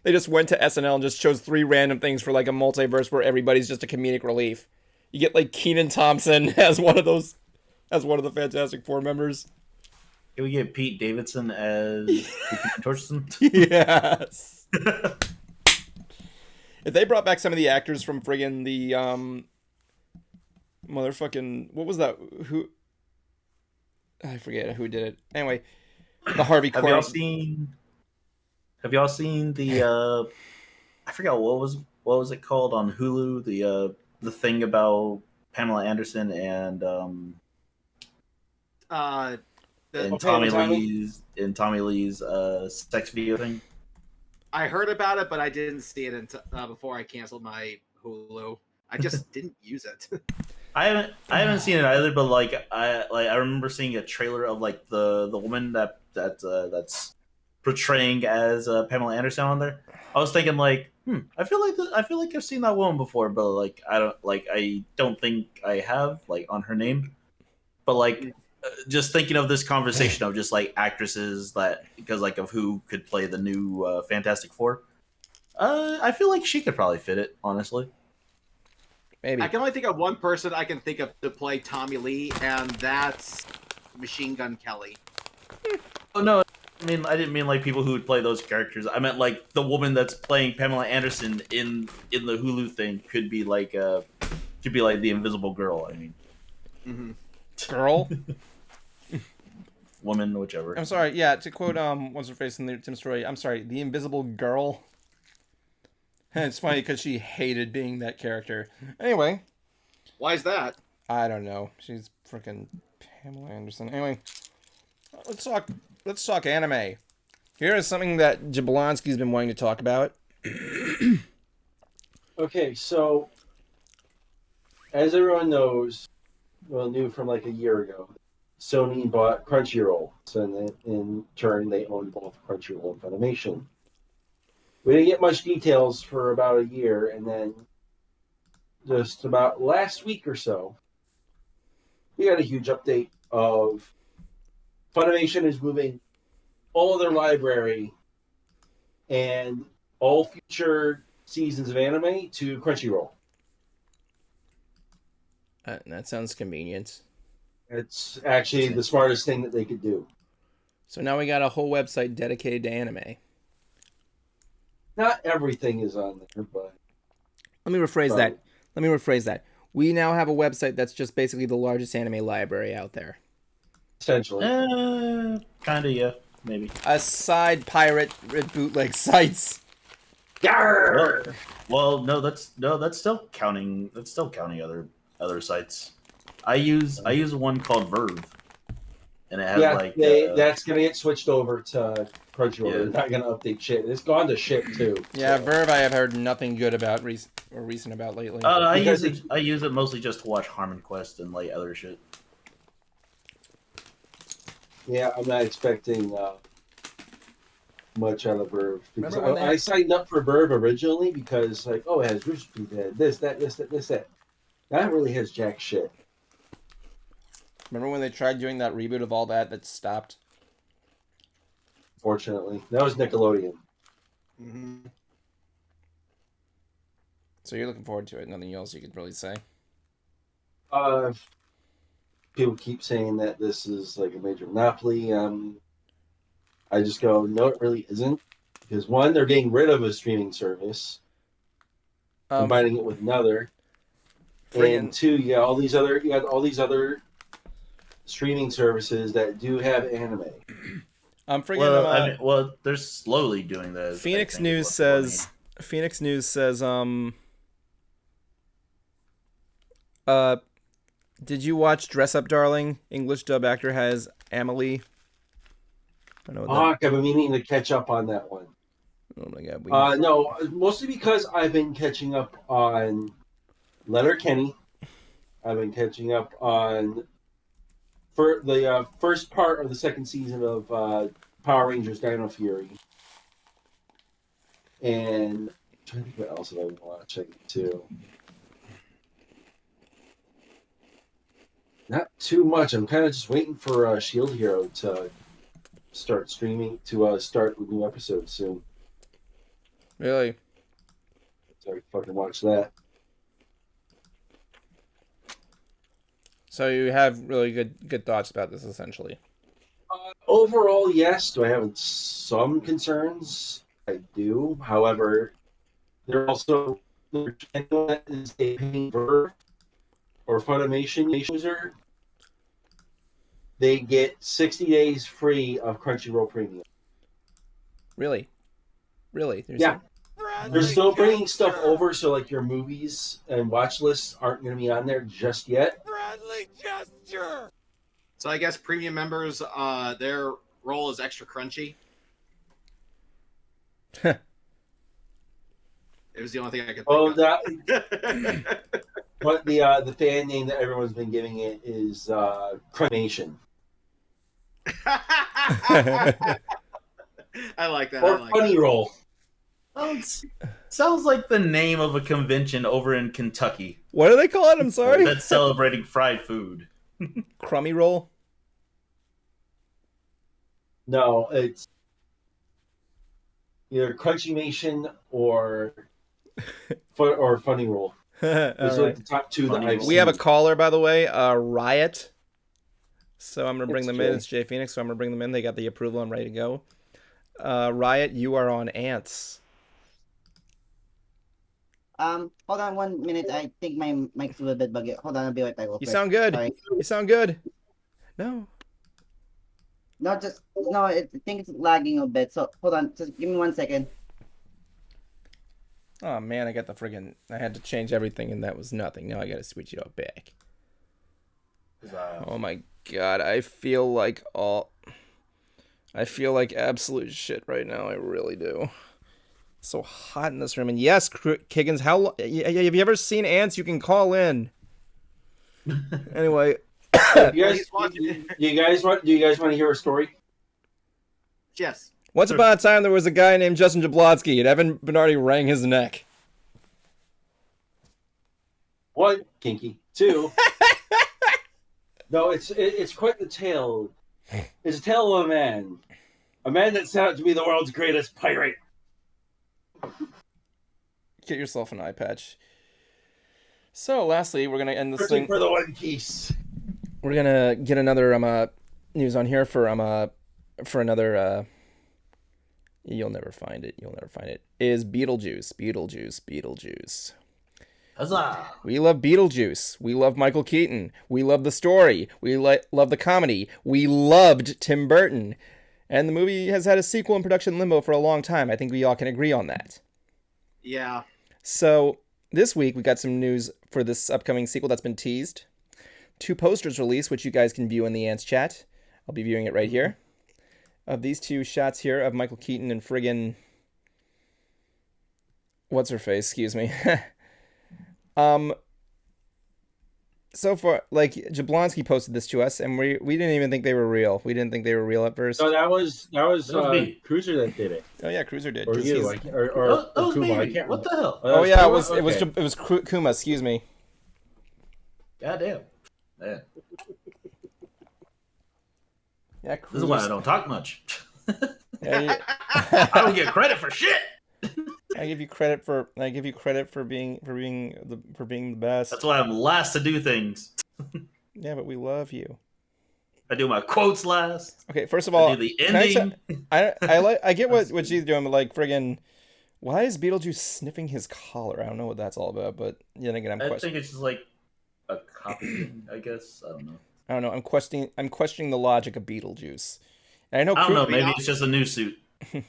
they just went to SNL and just chose 3 random things for like a multiverse where everybody's just a comedic relief. You get like Kenan Thompson as one of the Fantastic Four members. Can we get Pete Davidson as Torsten? Yes. If they brought back some of the actors from friggin' the motherfucking, what was that? Who? I forget who did it. Anyway, the Harvey Korman. Have y'all seen the? I forgot what was it called on Hulu? The thing about Pamela Anderson and Tommy Lee's sex video thing. I heard about it, but I didn't see it until before I canceled my Hulu. I just didn't use it. I haven't seen it either, but I remember seeing a trailer of like the woman that's portraying as Pamela Anderson on there. I was thinking like, I feel like I've seen that woman before, but like I don't think I have like on her name, but like. Just thinking of this conversation of just like actresses that because like of who could play the new Fantastic Four, I feel like she could probably fit it, honestly. Maybe. I can only think of one person I can think of to play Tommy Lee, and that's Machine Gun Kelly. Oh no, I didn't mean like people who would play those characters. I meant like the woman that's playing Pamela Anderson in the Hulu thing could be like the Invisible Girl. I mean, Girl. woman, whichever. I'm sorry. Yeah, to quote what's her face in the Tim story. I'm sorry. The Invisible Girl. And it's funny because she hated being that character. Anyway, Why is that? I don't know. She's freaking Pamela Anderson. Anyway, let's talk anime. Here is something that Jablonski's been wanting to talk about. Okay, so as everyone knows, knew from like a year ago, Sony bought Crunchyroll. So in turn, they own both Crunchyroll and Funimation. We didn't get much details for about a year, and then just about last week or so, we got a huge update of Funimation is moving all of their library and all future seasons of anime to Crunchyroll. That sounds convenient. It's actually the smartest thing that they could do. So now we got a whole website dedicated to anime. Not everything is on there, but... Let me rephrase that. We now have a website that's just basically the largest anime library out there. Essentially. Kinda, yeah, maybe. Aside pirate bootleg sites. Yarr! Well, no, that's still counting. That's still counting other sites. I use one called Verve, and it has that's gonna get switched over to Crunchyroll. Yeah. They're not gonna update shit. It's gone to shit too. Yeah, so. Verve I have heard nothing good about recent about lately. I use it mostly just to watch Harmon Quest and like other shit. Yeah, I'm not expecting much out of Verve. Because I signed up for Verve originally because like, oh, it has Rooster Teeth, it had this, that. That really has jack shit. Remember when they tried doing that reboot of all that stopped? Fortunately, that was Nickelodeon. Mm-hmm. So you're looking forward to it. Nothing else you could really say. People keep saying that this is like a major monopoly. I just go, no, it really isn't. Because one, they're getting rid of a streaming service, combining it with another. And two, you got all these other streaming services that do have anime. They're slowly doing that. Phoenix News says. Did you watch Dress Up Darling? English dub actor has Amelie. I know I've been meaning to catch up on that one. Oh my god. No, mostly because I've been catching up on Letterkenny. I've been catching up on for the first part of the second season of Power Rangers Dino Fury. And I'm trying to think what else I want to check too. Not too much. I'm kind of just waiting for Shield Hero to start streaming, to start with new episodes soon. Really? So I can fucking watch that. So you have really good thoughts about this, essentially. Overall, yes. Do I have some concerns? I do. However, there also anyone that is a paying Verve or Funimation user, they get 60 days free of Crunchyroll Premium. Really? Yeah. They're still bringing stuff over, so like your movies and watch lists aren't going to be on there just yet. Friendly gesture. So I guess premium members, their role is extra crunchy. It was the only thing I could think of. But the fan name that everyone's been giving it is Cremation. I like that. Or Funny Roll. Sounds like the name of a convention over in Kentucky. What do they call it? I'm sorry. That's celebrating fried food. Crummy Roll? No, it's either Crunchymation or Funny Roll. Those are like the top two that I've seen. We have a caller, by the way, Riot. So I'm gonna bring It's them true. in. It's Jay Phoenix, so I'm gonna bring them in. They got the approval. I'm ready to go. Riot, you are on Ants. Hold on 1 minute. I think my mic's a little bit buggy. Hold on, I'll be right back real You quick. sound good. Sorry. You sound good. No. No, I think it's lagging a bit. So hold on, just give me 1 second. Oh man, I got the friggin'. I had to change everything, and that was nothing. Now I gotta switch it all back. Oh my god, I feel like absolute shit right now. I really do. So hot in this room. And yes, Kiggins, have you ever seen Ants? You can call in. Anyway, Do you guys want to hear a story? Yes. once upon a time, there was a guy named Justin Jablonski, and Evan Bernardi rang his neck. One, kinky. Two. No, it's quite the tale. It's a tale of a man that set out to be the world's greatest pirate. Get yourself an eye patch. So, lastly, we're gonna end this Searching thing. for the One Piece. We're gonna get another news on here for another. You'll never find it. Is Beetlejuice. Huzzah! We love Beetlejuice. We love Michael Keaton. We love the story. We love the comedy. We loved Tim Burton. And the movie has had a sequel in production limbo for a long time. I think we all can agree on that. Yeah. So this week we got some news for this upcoming sequel that's been teased. 2 posters released, which you guys can view in the Ants chat. I'll be viewing it right here. Of these 2 shots here of Michael Keaton and friggin' what's her face? Excuse me. So far, like, Jablonski posted this to us, and we didn't even think they were real. We didn't think they were real at first. No, that was me. Cruiser that did it, Oh yeah, Cruiser did. or 'cause you, he's- or That was Kuma. I me. can't What remember. the hell? Oh yeah, it was Okay. Kuma. Excuse me. Goddamn. Man, Yeah, this is why I Cruiser's- don't talk much. Yeah, I don't get credit for shit. I give you credit for being the best. That's why I'm last to do things. Yeah, but we love you. I do my quotes last. Okay, first of I all, do the can I ending. I get what she's doing, but like friggin', why is Beetlejuice sniffing his collar? I don't know what that's all about, but then again, I'm I questioning. think it's just like a copy, I guess. I don't know. I'm questioning the logic of Beetlejuice. And I know. I don't know. Cru- Maybe it's just a new suit.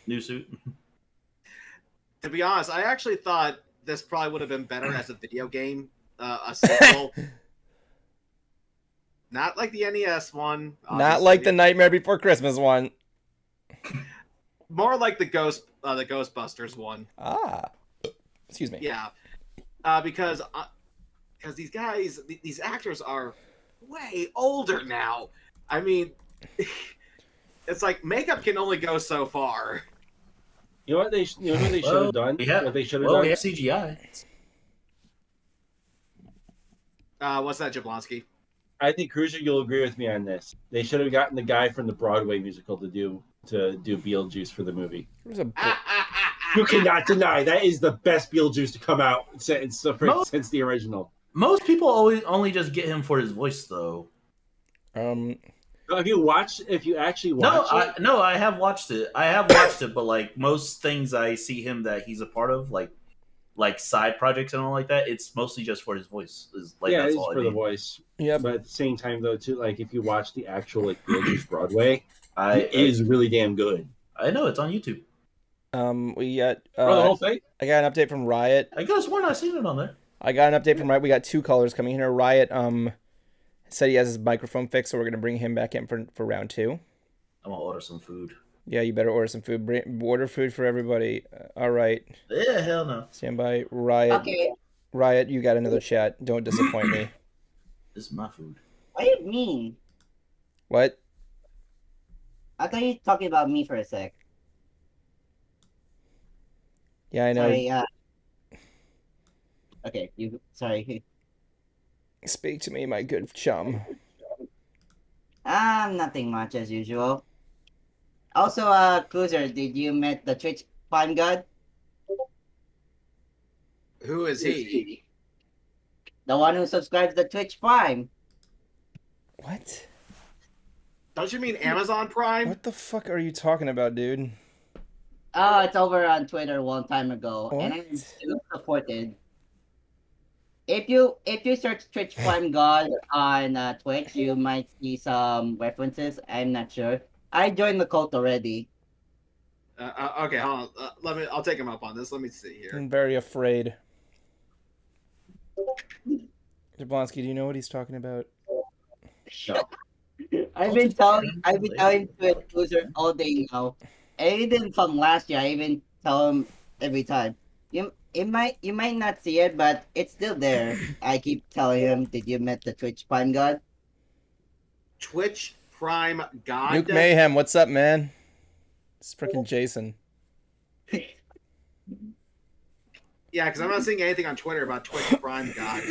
New suit. To be honest, I actually thought this probably would have been better as a video game, a sequel. Not like the NES one. Not like the Nightmare Before Christmas one. More like the Ghostbusters one. Ah, excuse me. Yeah, because these guys, these actors are way older now. I mean, it's like makeup can only go so far. You know what they should have done? What they should have Well, done? we have CGI. What's that, Jablonski? I think Cruiser, you'll agree with me on this. They should have gotten the guy from the Broadway musical to do Beetlejuice for the movie. There was a You cannot deny that is the best Beetlejuice to come out since the original. Most people only just get him for his voice, though. If you actually watch it, I have watched it. But like most things I see him that he's a part of, like side projects and all like that, it's mostly just for his voice. That's it's all for the voice. Yeah, But at the same time, though, too, like if you watch the actual like Beetlejuice Broadway, it it is really damn good. I know it's on YouTube. We got. The whole thing. I got an update from Riot. I could have sworn I seen it on there. I got an update from Riot. We got 2 callers coming in here. Riot said he has his microphone fixed, so we're gonna bring him back in for round 2. I'm gonna order some food. Yeah, you better order some food. Order food for everybody. All right. Yeah, hell no. Stand by. Riot. Okay. Riot, you got another chat. Don't disappoint me. This is my food. What do you mean? What? I thought you were talking about me for a sec. Yeah, I know. Sorry, okay, sorry. Speak to me, my good chum. Nothing much as usual. Also, Cruiser, did you meet the Twitch Prime God? Who is he? The one who subscribes to Twitch Prime. What? Don't you mean Amazon Prime? What the fuck are you talking about, dude? Oh, it's over on Twitter a long time ago, and What? I'm still supported. If you search Twitch Prime God on Twitch, you might see some references. I'm not sure. I joined the cult already. Okay, hold on. I'll take him up on this. Let me see here. I'm very afraid. Jablonski, do you know what he's talking about? I've been telling Twitch user all day now. And even from last year, I even tell him every time. You might not see it, but it's still there. I keep telling him, "Did you met the Twitch Prime God?" Twitch Prime God. Nuke Mayhem, what's up, man? It's freaking Jason. Yeah, because I'm not seeing anything on Twitter about Twitch Prime God.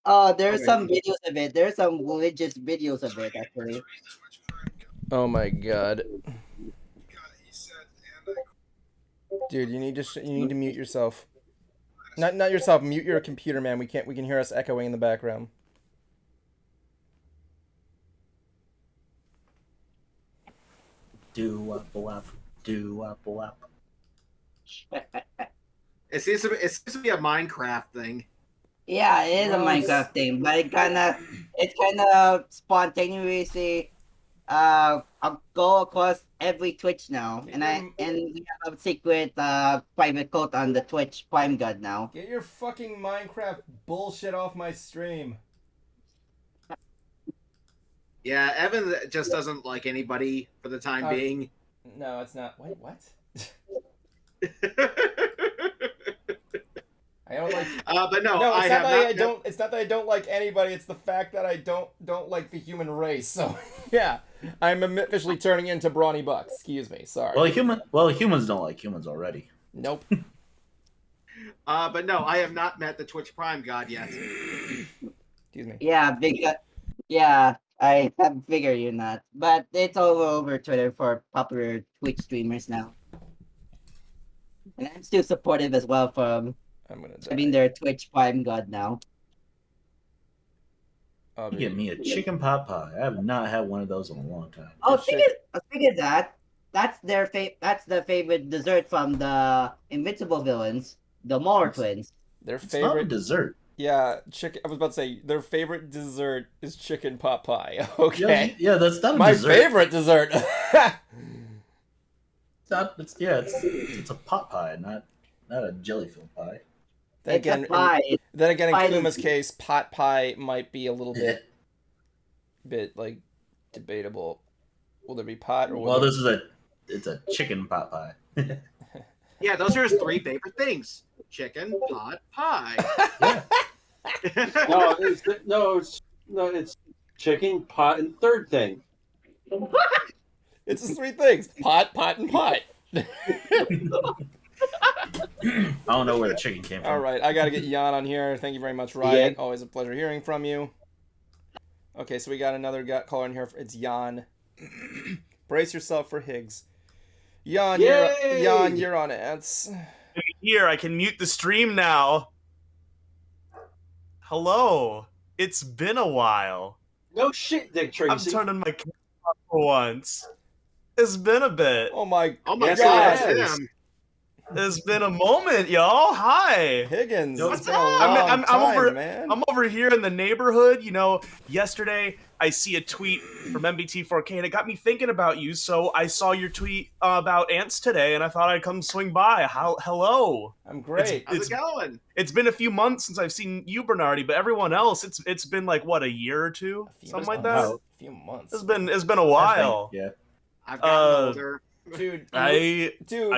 Oh, there's some videos of it. There's some religious videos of it, actually. Oh my god. Dude, you need to mute yourself. Not yourself. Mute your computer, man. We can hear us echoing in the background. Do up, do up. It seems to be a Minecraft thing. Yeah, it is a Minecraft thing, but it's kind of spontaneously I'll go across every Twitch now, and we have a secret private code on the Twitch Prime God now. Get your fucking Minecraft bullshit off my stream. Yeah, Evan just doesn't like anybody for the time being. No, it's not. Wait, what? I don't like. But no, It's not that I don't like anybody. It's the fact that I don't like the human race. So yeah, I'm officially turning into Brawny Buck. Excuse me. Sorry. Humans don't like humans already. Nope. But no, I have not met the Twitch Prime God yet. Excuse me. Yeah, I have figured you're not, but it's all over Twitter for popular Twitch streamers now, and I'm still supportive as well from. Their Twitch Prime God now. Get me a chicken pot pie. I have not had one of those in a long time. Oh, speaking of that, that's the favorite dessert from the Invincible villains, the Moore twins. Their favorite not a dessert. Yeah, chicken. I was about to say their favorite dessert is chicken pot pie. Okay. Yeah, that's not my dessert. favorite dessert. It's a pot pie, not a jelly-filled pie. Then again, in Kuma's case, pot pie might be a little bit like debatable. Will there be pot or? It's a chicken pot pie. Yeah, those are his three favorite things: chicken, pot, pie. It's chicken, pot, and third thing. It's the three things: pot, and pot. I don't know where the chicken came from. All right, I gotta get Jan on here. Thank you very much, Ryan. Yeah. Always a pleasure hearing from you. Okay, so we got another caller in here. It's Jan. Brace yourself for Higgs. Jan, you're on Ants. Here, I can mute the stream now. Hello. It's been a while. No shit, Dick Tracy. I'm turning my camera off for once. It's been a bit. Oh my God. It's been a moment, y'all. Hi, Higgins. I'm over here in the neighborhood. You know, yesterday I see a tweet from MBT4K and it got me thinking about you. So I saw your tweet about ants today, and I thought I'd come swing by. Hello. I'm great. How's it going? It's been a few months since I've seen you, Bernardi, but everyone else, it's been like what, a year or two, something like that. A few months. It's been a while. Yeah. I've gotten older. Dude, I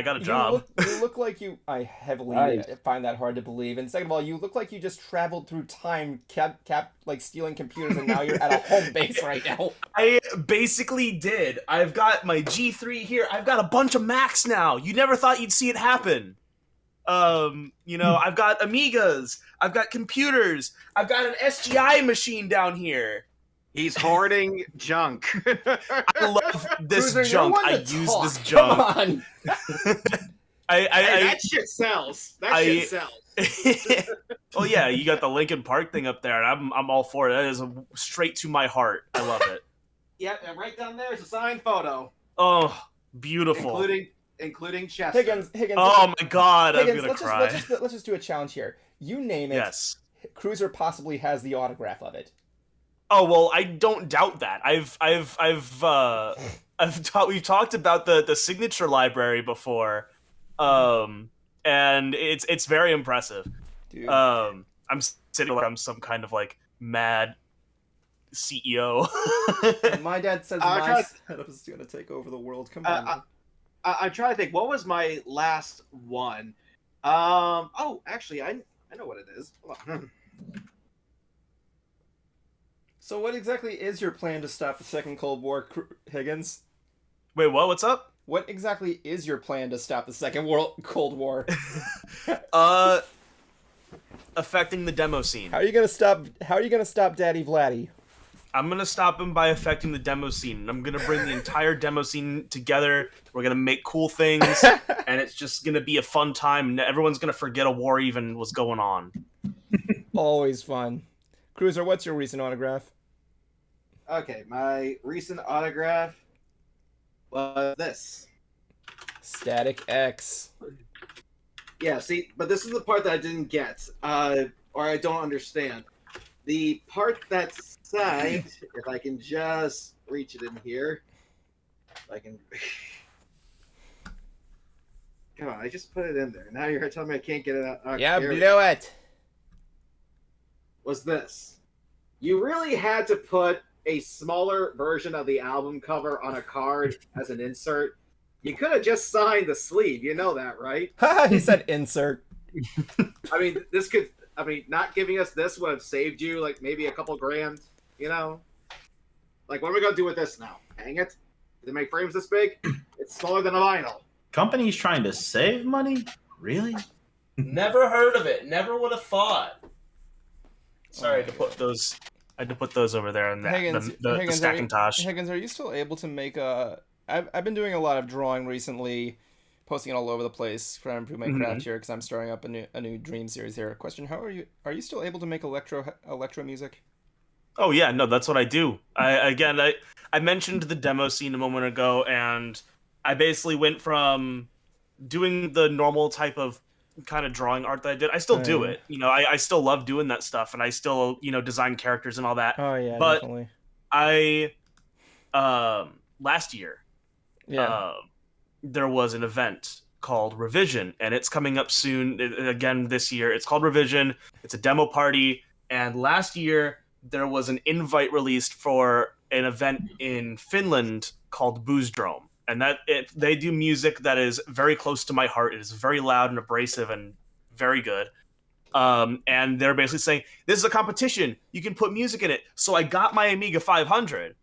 got a job. You look like you. I heavily find that hard to believe. And second of all, you look like you just traveled through time, kept like stealing computers, and now you're at a home base right now. I basically did. I've got my G3 here. I've got a bunch of Macs now. You never thought you'd see it happen. I've got Amigas. I've got computers. I've got an SGI machine down here. He's hoarding junk. I love this Cruiser, junk. I use this junk. Come on. That shit sells. That shit sells. Oh yeah, you got the Linkin Park thing up there, and I'm all for it. That is straight to my heart. I love it. Yep, and right down there is a signed photo, Oh, beautiful. including Chester. Higgins. Oh my God, Higgins, I'm gonna cry. let's just do a challenge here. You name it. Yes. Cruiser possibly has the autograph of it. Oh well, I don't doubt that. We've talked about the signature library before, and it's very impressive. Dude. I'm sitting like I'm some kind of like mad CEO. My dad says my setup is gonna take over the world. Come on. I'm trying to think. What was my last one? Oh, actually, I know what it is. Hold on. So what exactly is your plan to stop the Second Cold War, Higgins? Wait, what? What's up? What exactly is your plan to stop the Second Cold War? Affecting the demo scene. How are you gonna stop Daddy Vladdy? I'm gonna stop him by affecting the demo scene. I'm gonna bring the entire demo scene together. We're gonna make cool things, and it's just gonna be a fun time. And everyone's gonna forget a war even was going on. Always fun. Cruiser, what's your recent autograph? Okay, my recent autograph was this. Static X. Yeah, see, but this is the part that I didn't get, or I don't understand. The part that's signed, if I can just reach it in here, if I can. Come on, I just put it in there. Now you're telling me I can't get it out. Yeah, blow it. Was this? You really had to put a smaller version of the album cover on a card as an insert. You could have just signed the sleeve. You know that, right? He said insert. I mean, not giving us this would have saved you like maybe a couple grand. You know, like what are we gonna do with this now? Hang it? Did it make frames this big? It's smaller than a vinyl. Companies trying to save money? Really? Never heard of it. Never would have thought. Sorry, I had to put those. I had to put those over there in the Stackintosh. Higgins, are you still able to make a? I've been doing a lot of drawing recently, posting it all over the place, trying to improve my craft here because I'm starting up a new dream series here. Question: How are you still able to make electro music? Oh yeah, no, that's what I do. I mentioned the demo scene a moment ago, and I basically went from doing the normal type of kind of drawing art that I did. I still do it. You know, I still love doing that stuff, and I still, design characters and all that. Oh yeah, but definitely. Last year, there was an event called Revision, and it's coming up soon again this year. It's called Revision. It's a demo party, and last year there was an invite released for an event in Finland called Boozdrome. And they do music that is very close to my heart. It is very loud and abrasive and very good. And they're basically saying, this is a competition. You can put music in it. So I got my Amiga 500.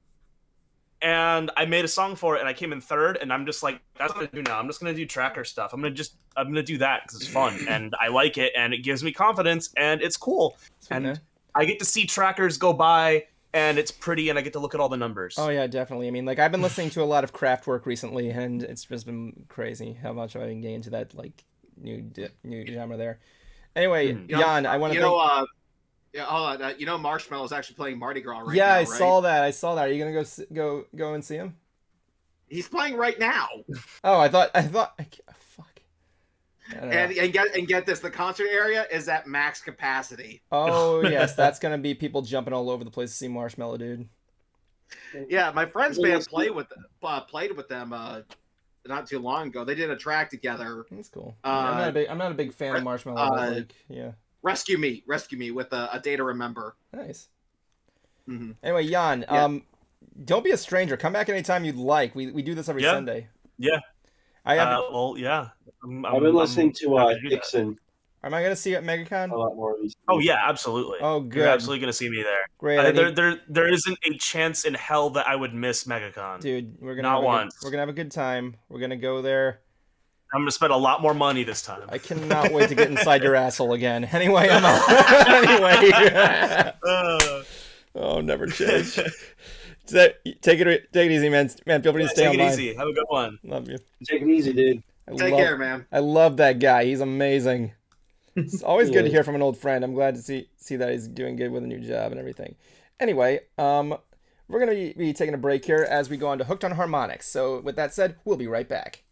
And I made a song for it, and I came in third. And I'm just like, that's what I'm going to do now. I'm just going to do tracker stuff. I'm going to do that because it's fun. And I like it, and it gives me confidence, and it's cool. And I get to see trackers go by, and it's pretty, and I get to look at all the numbers. Oh yeah, definitely. I mean, like I've been listening to a lot of Kraftwerk recently, and it's just been crazy how much I've been getting into that like new genre there. Anyway, Jan, I want to hold on. Marshmallow's actually playing Mardi Gras right now. Yeah, I right? saw that. Are you gonna go and see him? He's playing right now. Oh, I thought. Fuck. And get this, the concert area is at max capacity. Oh yes, that's gonna be people jumping all over the place to see Marshmallow, dude. Yeah, my friend's band played with them not too long ago. They did a track together. That's cool. I'm not a big fan of Marshmallow, but like, yeah. Rescue Me with a Day to Remember. Nice. Mm-hmm. Anyway, Jan, don't be a stranger. Come back anytime you'd like. We do this every Sunday. Yeah. I've been listening to Dixon. Am I going to see you at MegaCon? A lot more recently. Oh yeah, absolutely. Oh good. You're absolutely going to see me there. Great. There isn't a chance in hell that I would miss MegaCon. Dude, we're gonna have a good time. We're gonna go there. I'm gonna spend a lot more money this time. I cannot wait to get inside your asshole again. Anyway, I'm out. Anyway. Oh, never change. Take it easy, man. Feel free to stay online. Take it easy. Have a good one. Love you. Take it easy, dude. Take care, man. I love that guy. He's amazing. It's always good to Yeah. hear from an old friend. I'm glad to see that he's doing good with a new job and everything. Anyway, we're going to be taking a break here as we go on to Hooked on Harmonics. So with that said, we'll be right back.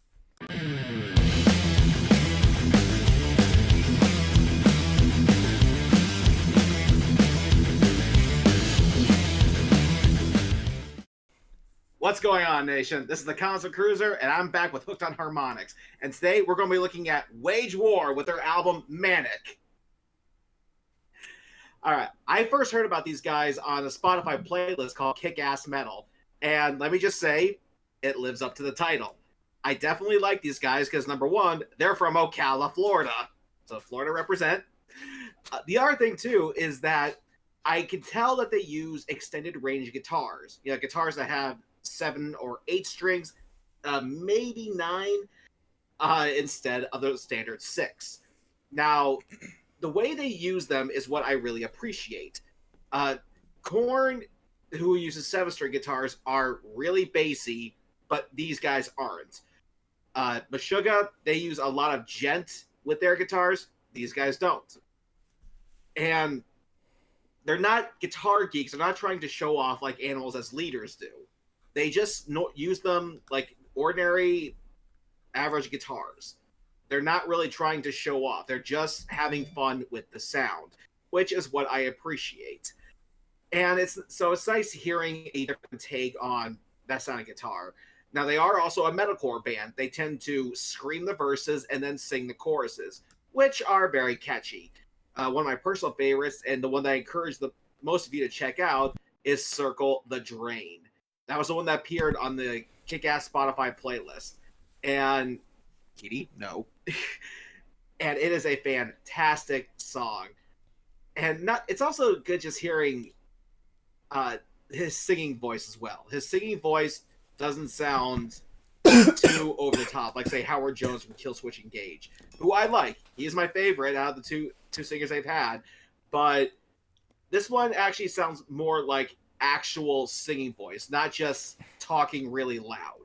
What's going on, Nation? This is the Console Cruiser, and I'm back with Hooked on Harmonics. And today we're going to be looking at Wage War with their album Manic. All right, I first heard about these guys on a Spotify playlist called Kick Ass Metal. And let me just say, it lives up to the title. I definitely like these guys because, number one, they're from Ocala, Florida. So Florida represent. The other thing, too, is that I can tell that they use extended range guitars. You know, guitars that have 7 or 8 strings, maybe 9, instead of the standard 6. Now, the way they use them is what I really appreciate. Korn, who uses 7-string guitars, are really bassy, but these guys aren't. Meshuggah, they use a lot of djent with their guitars. These guys don't. And they're not guitar geeks. They're not trying to show off like Animals as Leaders do. They just use them like ordinary, average guitars. They're not really trying to show off. They're just having fun with the sound, which is what I appreciate. And it's nice hearing a different take on that sound of guitar. Now, they are also a metalcore band. They tend to scream the verses and then sing the choruses, which are very catchy. One of my personal favorites, and the one that I encourage the most of you to check out, is Circle the Drain. That was the one that appeared on the Kick-Ass Spotify playlist. And, Kitty, no. And it is a fantastic song. And it's also good just hearing his singing voice as well. His singing voice doesn't sound too over the top, like, say, Howard Jones from Killswitch Engage, who I like. He is my favorite out of the two singers they've had. But this one actually sounds more like actual singing voice, not just talking really loud.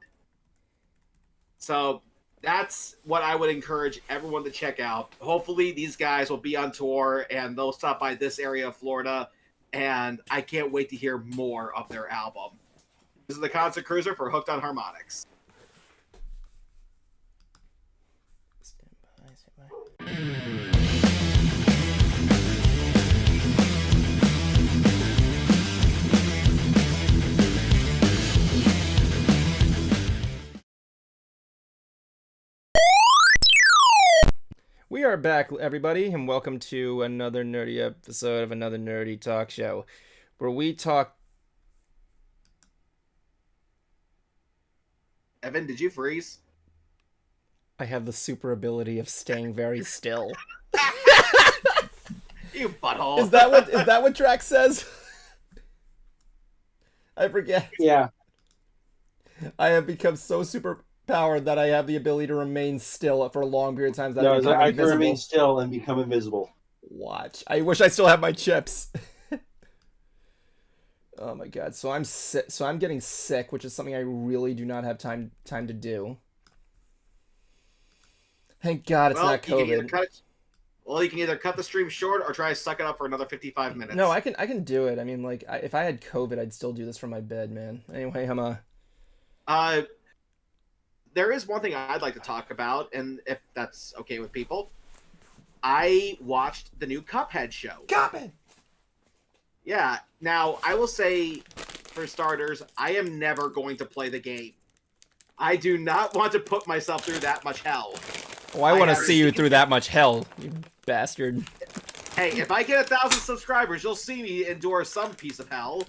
So that's what I would encourage everyone to check out. Hopefully these guys will be on tour and they'll stop by this area of Florida, and I can't wait to hear more of their album. This is the Concert Cruiser for Hooked on Harmonics. We are back, everybody, and welcome to another nerdy episode of another nerdy talk show, where we talk... Evan, did you freeze? I have the super ability of staying very still. You butthole. Is that what Drax says? I forget. Yeah. I have become so super powered that I have the ability to remain still for a long period of time. That No, I can invisible. remain still and become invisible. Watch. I wish I still had my chips. Oh my god. So I'm sick. So I'm getting sick, which is something I really do not have time to do. Thank God it's not COVID. You can either cut the stream short or try to suck it up for another 55 minutes. No, I can do it. I mean, like, if I had COVID, I'd still do this from my bed, man. Anyway, there is one thing I'd like to talk about, and if that's okay with people. I watched the new Cuphead show. Cuphead! Yeah. Now, I will say, for starters, I am never going to play the game. I do not want to put myself through that much hell. Oh, I want to see you through that much hell, you bastard. Hey, if I get 1,000 subscribers, you'll see me endure some piece of hell.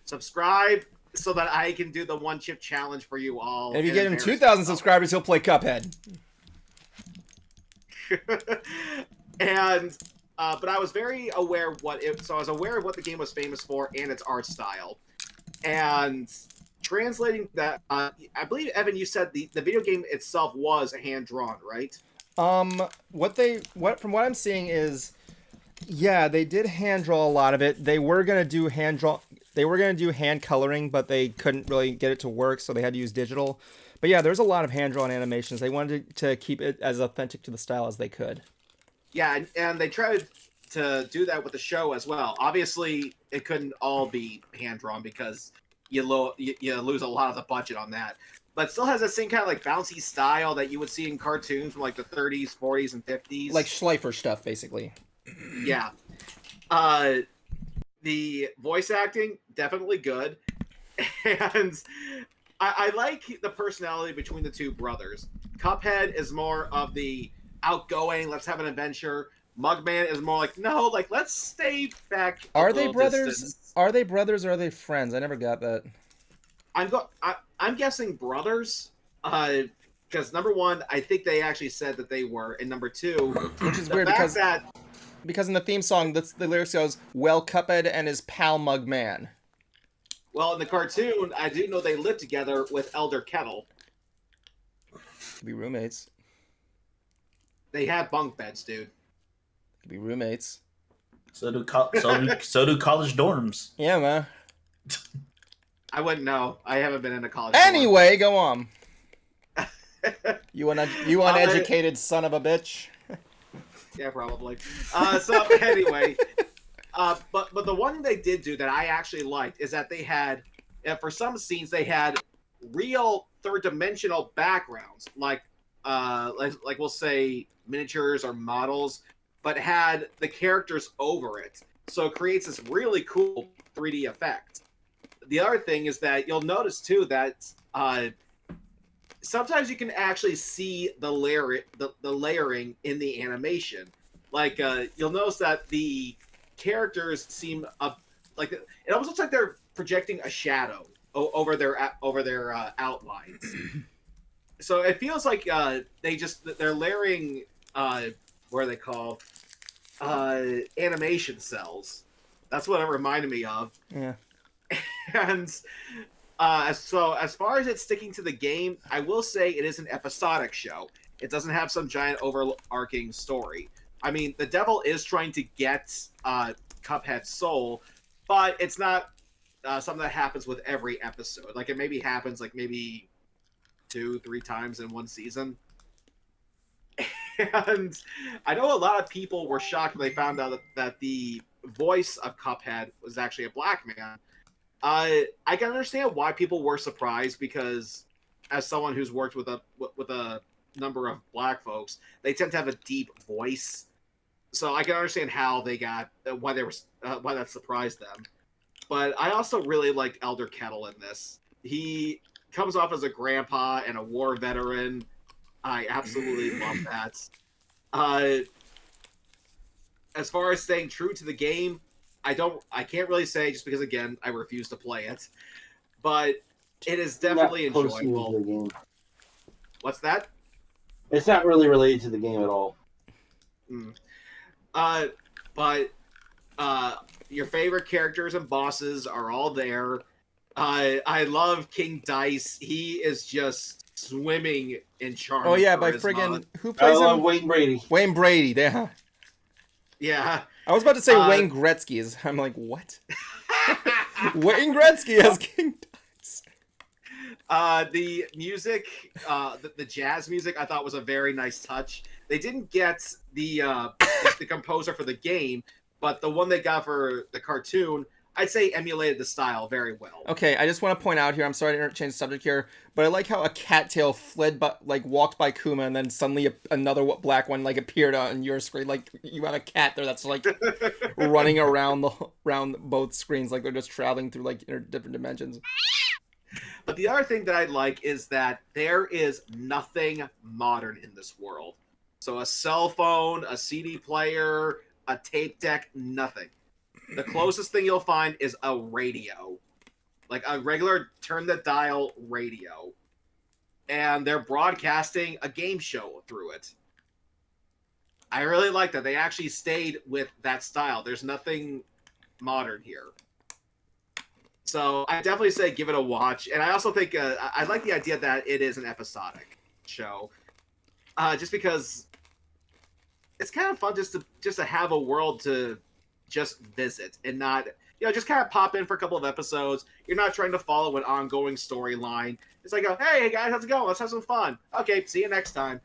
Subscribe so that I can do the one chip challenge for you all. And if you get him 2,000 subscribers, he'll play Cuphead. And but I was very aware of so I was aware of what the game was famous for and its art style. And translating that, I believe, Evan, you said the video game itself was hand drawn, right? From what I'm seeing is, yeah, they did hand draw a lot of it. They were gonna do hand coloring, but they couldn't really get it to work, so they had to use digital. But yeah, there's a lot of hand drawn animations. They wanted to keep it as authentic to the style as they could. Yeah, and they tried to do that with the show as well. Obviously, it couldn't all be hand drawn because you lose a lot of the budget on that. But it still has that same kind of like bouncy style that you would see in cartoons from like the 30s, 40s, and 50s. Like Schleifer stuff, basically. Yeah. The voice acting, definitely good. And I like the personality between the two brothers. Cuphead is more of the outgoing, let's have an adventure. Mugman is more like, no, like, let's stay back. Are they brothers? Distance. Are they brothers or are they friends? I never got that. I'm guessing brothers. Because number one, I think they actually said that they were, and number two, which is weird because in the theme song, the lyrics goes, "Well, Cuphead and his pal Mugman." Well, in the cartoon, I do know they lived together with Elder Kettle. Could be roommates. They have bunk beds, dude. Could be roommates. So do college dorms. Yeah, man. I wouldn't know. I haven't been in a college. Anyway, go on. You uneducated son of a bitch. Yeah, probably. So anyway, but the one thing they did do that I actually liked is that they had, for some scenes, they had real third-dimensional backgrounds, like we'll say miniatures or models, but had the characters over it. So it creates this really cool 3D effect. The other thing is that you'll notice too that sometimes you can actually see the layering in the animation. Like you'll notice that the characters seem like it almost looks like they're projecting a shadow over their outlines. So it feels like they're layering what are they called? Animation cells. That's what it reminded me of. Yeah. And so as far as it sticking to the game, I will say it is an episodic show. It doesn't have some giant overarching story. I mean, the devil is trying to get Cuphead's soul, but it's not something that happens with every episode. Like, it maybe happens like maybe 2-3 times in one season. And I know a lot of people were shocked when they found out that the voice of Cuphead was actually a black man. I can understand why people were surprised, because as someone who's worked with a number of black folks, they tend to have a deep voice. So I can understand how they got why that surprised them. But I also really liked Elder Kettle in this. He comes off as a grandpa and a war veteran. I absolutely love that. As far as staying true to the game, I can't really say, just because again I refuse to play it, but it is definitely enjoyable. What's that? It's not really related to the game at all. But your favorite characters and bosses are all there. I love King Dice. He is just swimming in charm. Oh yeah, by friggin' who plays him? Wayne Brady. Wayne Brady, yeah. Yeah. I was about to say Wayne Gretzky. I'm like, what? Wayne Gretzky as King Dice. The music, the jazz music, I thought was a very nice touch. They didn't get the composer for the game, but the one they got for the cartoon, I'd say emulated the style very well. Okay, I just want to point out here, I'm sorry to interchange the subject here, but I like how a cattail walked by Kuma, and then suddenly another black one appeared on your screen. Like, you have a cat there that's running around both screens, like they're just traveling through different dimensions. But the other thing that I like is that there is nothing modern in this world. So a cell phone, a CD player, a tape deck, nothing. The closest thing you'll find is a radio. Like a regular turn the dial radio. And they're broadcasting a game show through it. I really like that. They actually stayed with that style. There's nothing modern here. So I definitely say give it a watch. And I also think I like the idea that it is an episodic show. Just because it's kind of fun just to have a world to just visit and not, just kind of pop in for a couple of episodes. You're not trying to follow an ongoing storyline. It's like, hey guys, how's it going? Let's have some fun. Okay, see you next time.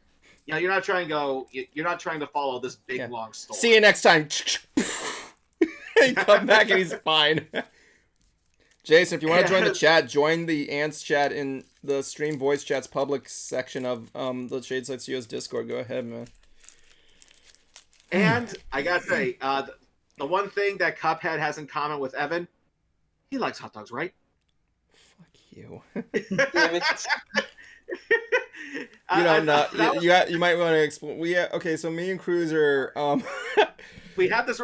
You know, you're not trying to go. You're not trying to follow this big long story. See you next time. He come back and he's fine. Jason, if you want to join the chat, join the Ants chat in the Stream Voice Chat's public section of the Shadeside Studios Discord. Go ahead, man. And I gotta say, the one thing that Cuphead has in common with Evan, he likes hot dogs, right? Fuck you. Damn it. You don't know. You might want to explain. Okay, so me and Cruiser, we have this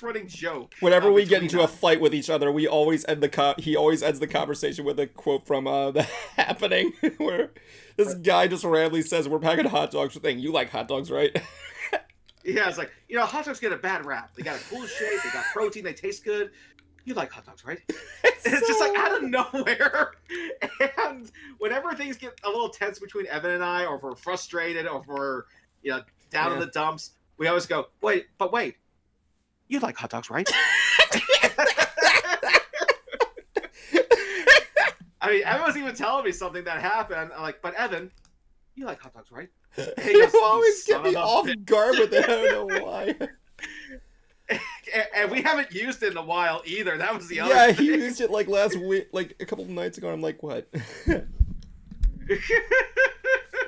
running joke. Whenever we get into a fight with each other, we always end he always ends the conversation with a quote from The Happening, where this guy just randomly says, "We're packing hot dogs." Thing, you like hot dogs, right? Yeah, it's like, you know, hot dogs get a bad rap. They got a cool shape, they got protein, they taste good. You like hot dogs, right? It's just like out of nowhere. And whenever things get a little tense between Evan and I, or if we're frustrated, or if we're, you know, down in the dumps, we always go, wait, you like hot dogs, right? I mean, Evan was even telling me something that happened. I'm like, but Evan, you like hot dogs, right? You always get me off guard with it. I don't know why. And we haven't used it in a while either. That was the other thing. Yeah, he used it like last week, like a couple of nights ago. And I'm like, what?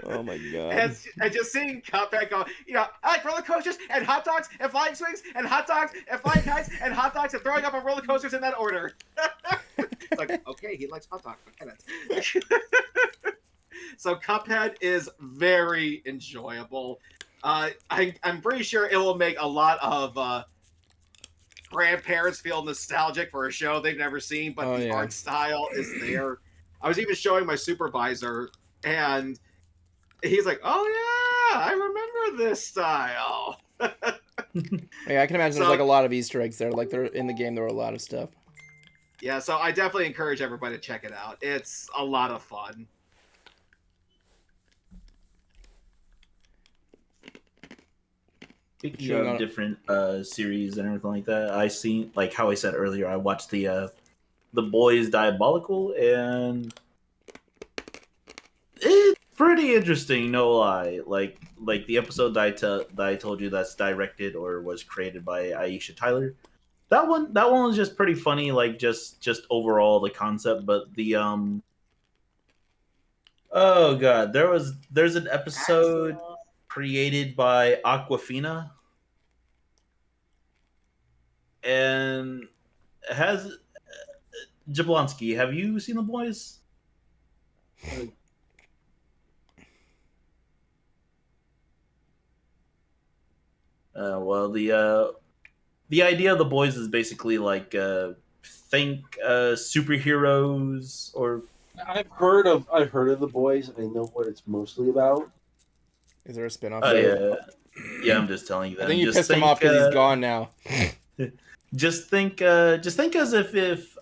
Oh my god. And just seeing Cuphead go, you know, I like roller coasters and hot dogs and flying swings and hot dogs and flying kites and hot dogs and throwing up on roller coasters in that order. It's like, okay, he likes hot dogs. I get it. So Cuphead is very enjoyable. I'm pretty sure it will make a lot of grandparents feel nostalgic for a show they've never seen, but the art style is there. I was even showing my supervisor, and he's like, "Oh yeah, I remember this style." Yeah, I can imagine there's like a lot of Easter eggs there. Like, in the game, there were a lot of stuff. Yeah, so I definitely encourage everybody to check it out. It's a lot of fun. Speaking of different series and everything like that, I seen, like how I said earlier, I watched the Boys Diabolical, and it's pretty interesting, no lie. Like the episode that I told you that's directed or was created by Aisha Tyler. That one was just pretty funny, like just overall the concept, but the oh god, there's an episode created by Aquafina, and it has Jablonski. Have you seen The Boys? Well, the idea of The Boys is basically like think superheroes, or I've heard of The Boys. I know what it's mostly about. Is there a spinoff? Yeah, I'm just telling you that. I think you pissed him off because he's gone now. Just think as if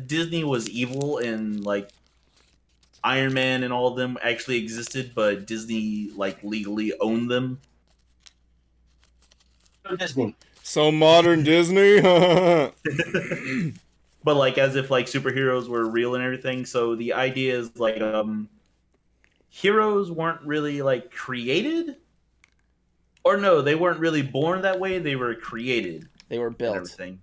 Disney was evil and like Iron Man and all of them actually existed, but Disney like legally owned them. Disney. So modern Disney. But like as if like superheroes were real and everything. So the idea is like heroes weren't really like created, or no, they weren't really born that way. They were created. They were built. Everything.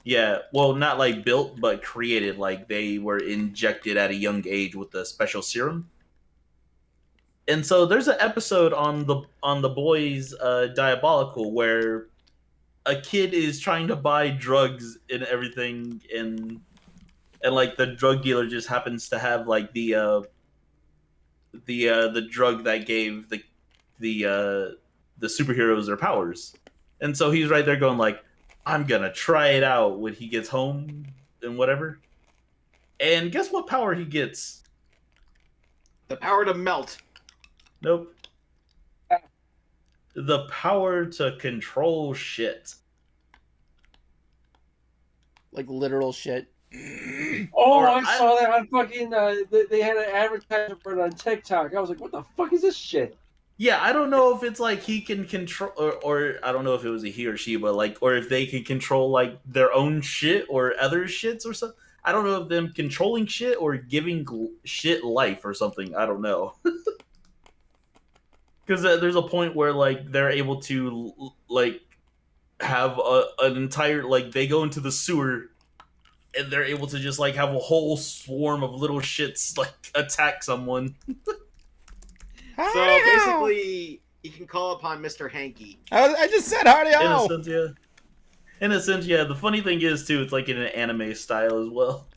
Yeah, well, not like built, but created. Like they were injected at a young age with a special serum. And so there's an episode on the Boys Diabolical where a kid is trying to buy drugs and everything, and like the drug dealer just happens to have like the drug that gave the superheroes their powers. And so he's right there going like, I'm gonna try it out when he gets home and whatever. And guess what power he gets? The power to melt. Nope. The power to control shit. Like literal shit. Oh, I saw that on fucking. They had an advertisement for it on TikTok. I was like, what the fuck is this shit? Yeah, I don't know if it's like he can control, or I don't know if it was a he or she, but like, or if they can control like their own shit or other shits or something. I don't know if them controlling shit or giving shit life or something. I don't know. Because there's a point where like they're able to like have an entire like they go into the sewer and they're able to just like have a whole swarm of little shits like attack someone. So basically, you can call upon Mr. Hanky. I just said Hardy In a Ho! sense, yeah. In a sense, yeah. The funny thing is too, it's like in an anime style as well.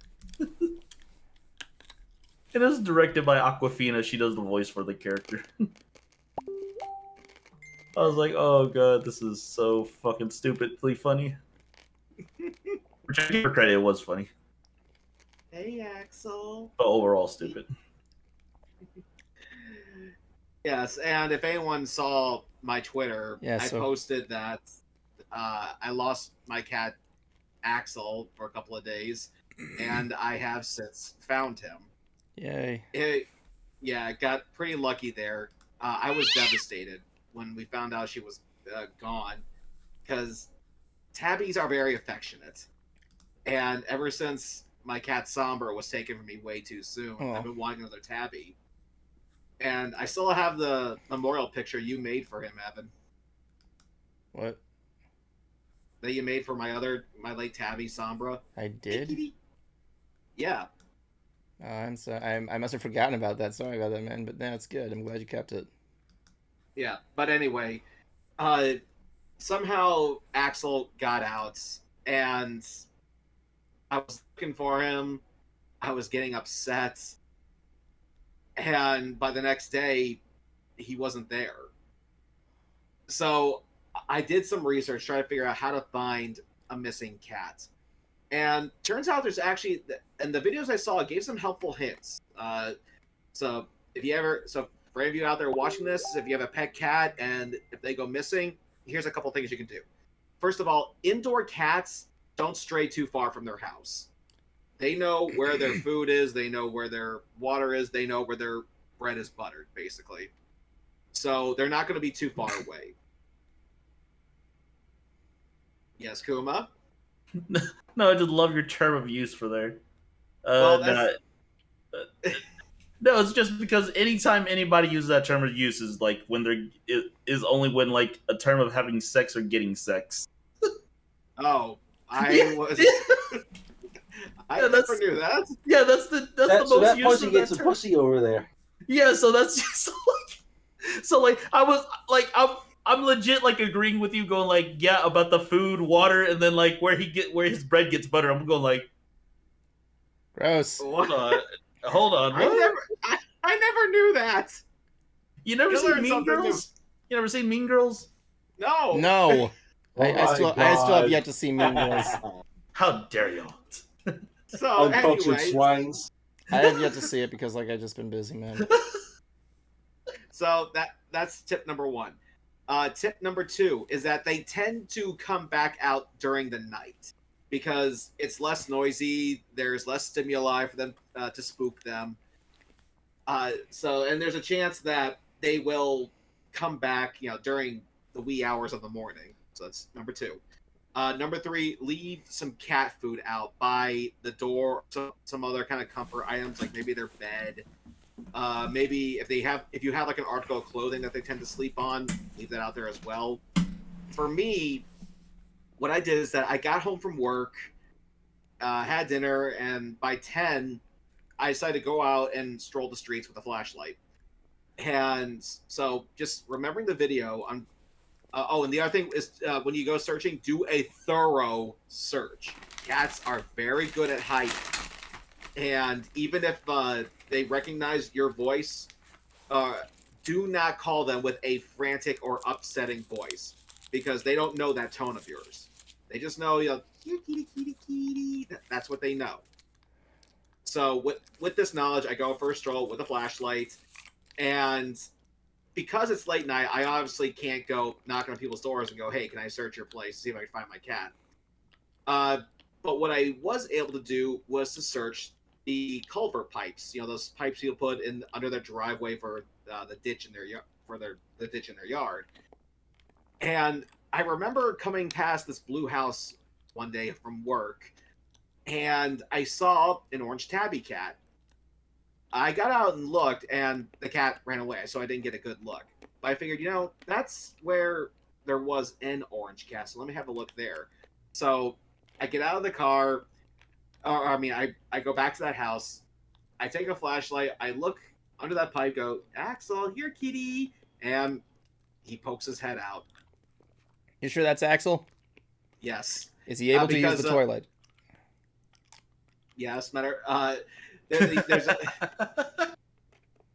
It is directed by Aquafina. She does the voice for the character. I was like, oh god, this is so fucking stupidly funny. Which I give her credit, it was funny. Hey, Axel. But overall stupid. Yes, and if anyone saw my Twitter, Yeah, I so- posted that I lost my cat Axel for a couple of days, and I have since found him. Yay. Yeah, got pretty lucky there. I was devastated when we found out she was gone, because tabbies are very affectionate, and ever since my cat Somber was taken from me way too soon, Aw. I've been wanting another tabby. And I still have the memorial picture you made for him, Evan. What? That you made for my late tabby, Sombra. I did? Yeah. Oh, I'm sorry. I must have forgotten about that. Sorry about that, man. But that's good. I'm glad you kept it. Yeah. But anyway, somehow Axel got out, and I was looking for him. I was getting upset. And by the next day, he wasn't there. So I did some research trying to figure out how to find a missing cat. And turns out there's actually, and the videos I saw gave some helpful hints. So for any of you out there watching this, if you have a pet cat and if they go missing, here's a couple things you can do. First of all, indoor cats don't stray too far from their house. They know where their food is. They know where their water is. They know where their bread is buttered, basically. So they're not going to be too far away. Yes, Kuma? No, I just love your term of use for there. Well, No, it's just because anytime anybody uses that term of use is like when it is only when like a term of having sex or getting sex. Oh, Yeah. I Yeah, never knew that. Yeah, that's the most So that use pussy of that gets a term. pussy over there. Yeah, so that's just I was like I'm legit like agreeing with you, going like yeah about the food, water, and then like where his bread gets butter. I'm going like Gross. hold on, what? I never knew that. You never You seen learned Mean something new. Girls? You never seen Mean Girls? No. No. Oh I still my have God. yet to see Mean Girls. How dare y'all? So Uncultured anyway, swines. I have yet to see it because I've just been busy, man. so that's tip number one. Tip number two is that they tend to come back out during the night because it's less noisy. There's less stimuli for them to spook them. And there's a chance that they will come back, during the wee hours of the morning. So that's number two. Number three, leave some cat food out by the door. Some other kind of comfort items, like maybe their bed. Maybe if you have like an article of clothing that they tend to sleep on, leave that out there as well. For me, what I did is that I got home from work, had dinner, and by 10, I decided to go out and stroll the streets with a flashlight. And so just remembering the video on and the other thing is when you go searching, do a thorough search. Cats are very good at hiding. And even if they recognize your voice, do not call them with a frantic or upsetting voice because they don't know that tone of yours. They just know, kitty, kitty, kitty. That's what they know. So with this knowledge, I go for a stroll with a flashlight, and because it's late night, I obviously can't go knocking on people's doors and go, hey, can I search your place, see if I can find my cat? But what I was able to do was to search the culvert pipes. Those pipes you'll put in under their driveway for the ditch in their the ditch in their yard. And I remember coming past this blue house one day from work, and I saw an orange tabby cat. I got out and looked, and the cat ran away, so I didn't get a good look. But I figured, that's where there was an Orange Castle. Let me have a look there. So I get out of the car, I go back to that house. I take a flashlight. I look under that pipe, go, Axel, here, kitty. And he pokes his head out. You sure that's Axel? Yes. Is he able to use the toilet? Yes,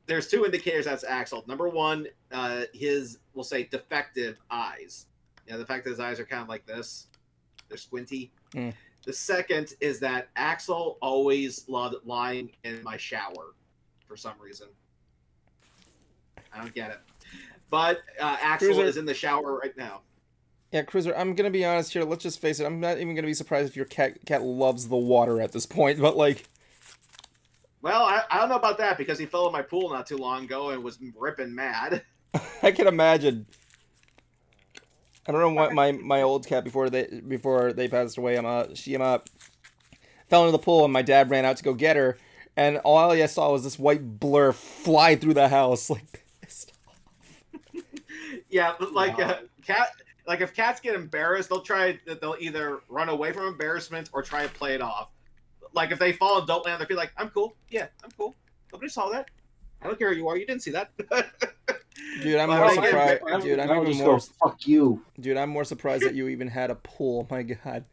there's two indicators that's Axel. Number one, his, we'll say, defective eyes. The fact that his eyes are kind of like this. They're squinty. Mm. The second is that Axel always loved lying in my shower for some reason. I don't get it. But Axel Cruiser is in the shower right now. Yeah, Cruiser, I'm going to be honest here. Let's just face it. I'm not even going to be surprised if your cat loves the water at this point. But, like... Well, I don't know about that because he fell in my pool not too long ago and was ripping mad. I can imagine. I don't know what my old cat before they passed away. She fell into the pool and my dad ran out to go get her, and all I saw was this white blur fly through the house, like pissed off. Yeah, like cat. Like if cats get embarrassed, they'll either run away from embarrassment or try to play it off. Like if they fall and don't land on their feet, like I'm cool. Yeah, I'm cool. Nobody saw that. I don't care who you are. You didn't see that. Dude, I'm more surprised. Dude, I'm even more. Fuck you. Dude, I'm more surprised that you even had a pool. My God.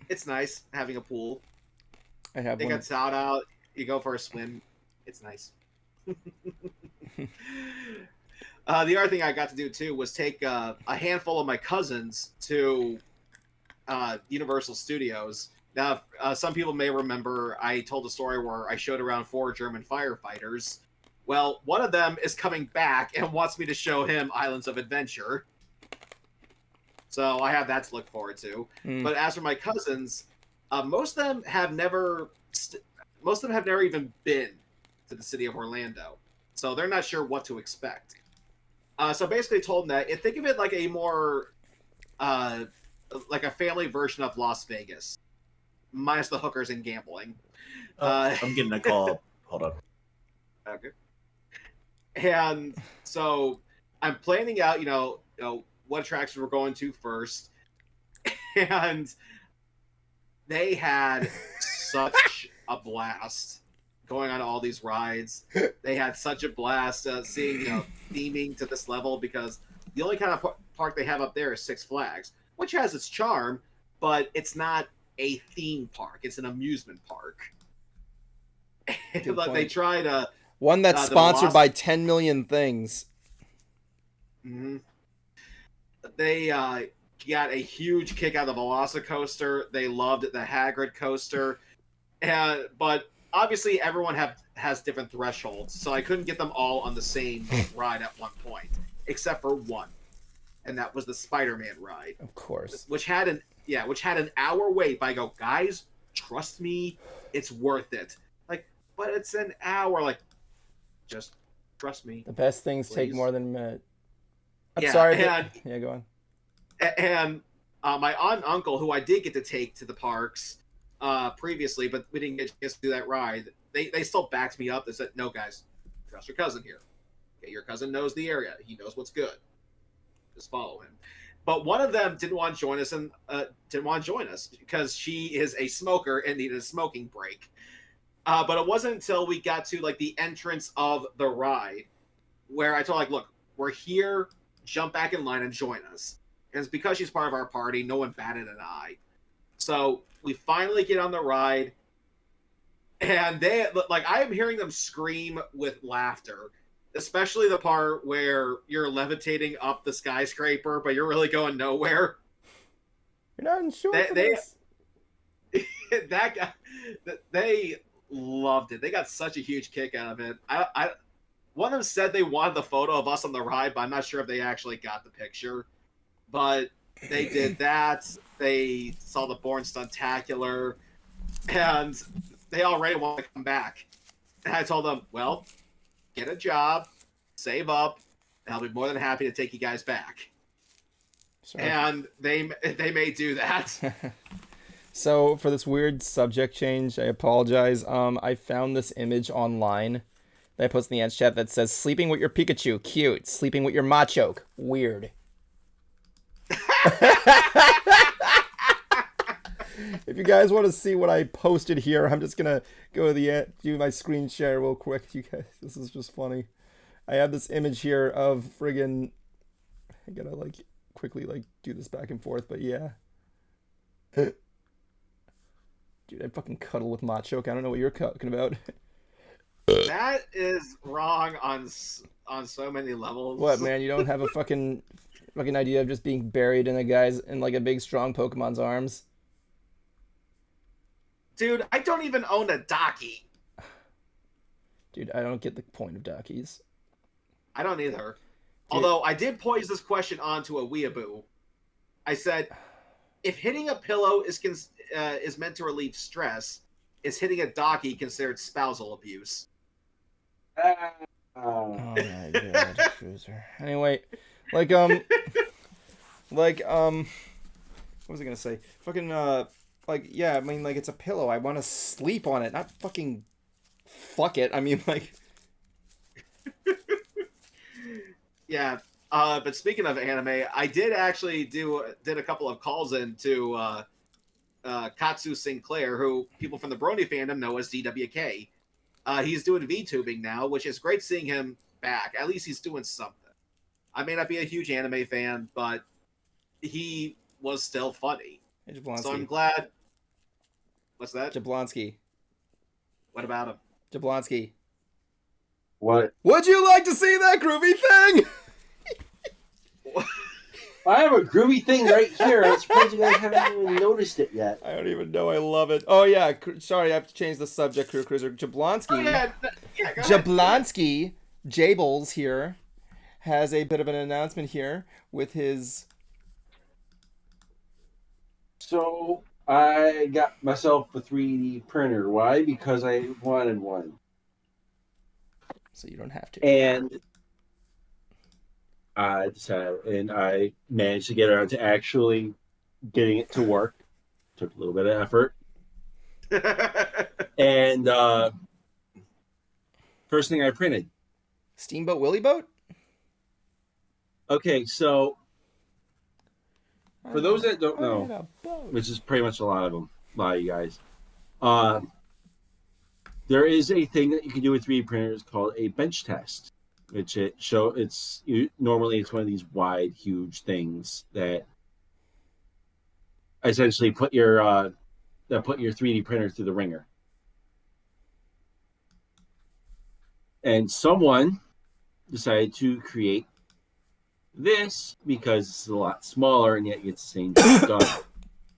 It's nice having a pool. I have Take one. a towel out. You go for a swim. It's nice. The other thing I got to do too was take a handful of my cousins to Universal Studios. Now, some people may remember I told a story where I showed around 4 German firefighters. Well, one of them is coming back and wants me to show him Islands of Adventure. So I have that to look forward to. But as for my cousins, most of them have never even been to the city of Orlando. So they're not sure what to expect. So basically told them that, think of it like a more, like a family version of Las Vegas. Minus the hookers and gambling. I'm getting a call. Hold up. Okay. And so I'm planning out, what attractions we're going to first. And they had such a blast going on all these rides. They had such a blast seeing, theming to this level because the only kind of park they have up there is Six Flags, which has its charm, but it's not a theme park. It's an amusement park. But they try to... One that's sponsored by 10 million things. Mm-hmm. They got a huge kick out of the Velocicoaster. They loved the Hagrid coaster. But obviously everyone has different thresholds, so I couldn't get them all on the same ride at one point, except for one. And that was the Spider-Man ride. Of course. Which had an hour wait, but I go, guys, trust me, it's worth it. Like, but it's an hour. Like, just trust me. The best things please. take more than a minute. I'm Yeah, sorry. and- Go on. And my aunt and uncle, who I did get to take to the parks previously, but we didn't get to do that ride, they still backed me up. They said, no, guys, trust your cousin here. Okay, your cousin knows the area. He knows what's good. Just follow him. But one of them didn't want to join us, because she is a smoker and needed a smoking break. But it wasn't until we got to like the entrance of the ride where I told her, like, look, we're here, jump back in line and join us. And it's because she's part of our party, no one batted an eye. So we finally get on the ride, and I am hearing them scream with laughter. Especially the part where you're levitating up the skyscraper, but you're really going nowhere. You're not insured for this. That guy, they loved it. They got such a huge kick out of it. One of them said they wanted the photo of us on the ride, but I'm not sure if they actually got the picture. But they did that. They saw the Born Stuntacular, and they already want to come back. And I told them, well, get a job, save up, and I'll be more than happy to take you guys back. Sorry. And they may do that. So for this weird subject change, I apologize. I found this image online that I posted in the Ants chat that says, sleeping with your Pikachu, cute. Sleeping with your Machoke, weird. If you guys want to see what I posted here, I'm just going to go to do my screen share real quick. You guys, this is just funny. I have this image here of friggin'... I gotta, like, quickly, like, do this back and forth, but yeah. Dude, I fucking cuddle with Machoke. I don't know what you're talking about. That is wrong on so many levels. What, man? You don't have a fucking idea of just being buried in like a big strong Pokemon's arms? Dude, I don't even own a Docky. Dude, I don't get the point of Dockies. I don't either. Although I did pose this question onto a weeaboo. I said, if hitting a pillow is meant to relieve stress, is hitting a Docky considered spousal abuse? Oh my god, Cruiser. Anyway, what was I gonna say? Fucking, yeah, I mean, like, it's a pillow. I want to sleep on it, not fucking fuck it. I mean, like... Yeah, but speaking of anime, I did actually did a couple of calls into Katsu Sinclair, who people from the Brony fandom know as DWK. He's doing VTubing now, which is great seeing him back. At least he's doing something. I may not be a huge anime fan, but he was still funny. Hey, Jablonski. So I'm glad. What's that? Jablonski. What about him? Jablonski. What? Would you like to see that groovy thing? I have a groovy thing right here. I'm surprised you guys haven't even noticed it yet. I don't even know. I love it. Oh, yeah. Sorry, I have to change the subject, Crew Cruiser. Jablonski. Oh, yeah, go Jablonski, Jables here, has a bit of an announcement here with his... So, I got myself a 3D printer. Why? Because I wanted one. So you don't have to. And I decided, and I managed to get around to actually getting it to work. Took a little bit of effort. And first thing I printed. Steamboat Willie Boat? Okay, so for those that don't know, which is pretty much a lot of you guys, there is a thing that you can do with 3D printers called a bench test, which normally it's one of these wide, huge things that essentially put your 3D printer through the ringer. And someone decided to create this because it's a lot smaller and yet gets the same job done.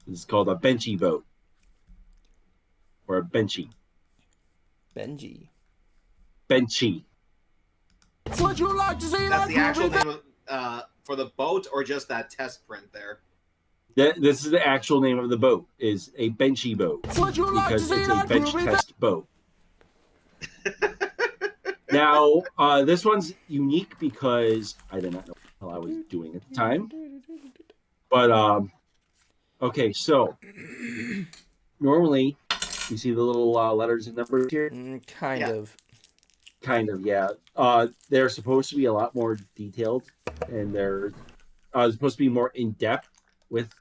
It's called a benchy boat or a benchy. Benji. Benchy. Would you like to see That's that the actual groovy name for the boat, or just that test print there? This is the actual name of the boat, is a benchy boat. Would you like to Because see it's a that bench groovy test boat. Now, this one's unique because I did not know what I was doing at the time. But, okay, so normally you see the little letters and numbers here? Kind of. Kind of, yeah. They're supposed to be a lot more detailed, and they're supposed to be more in-depth with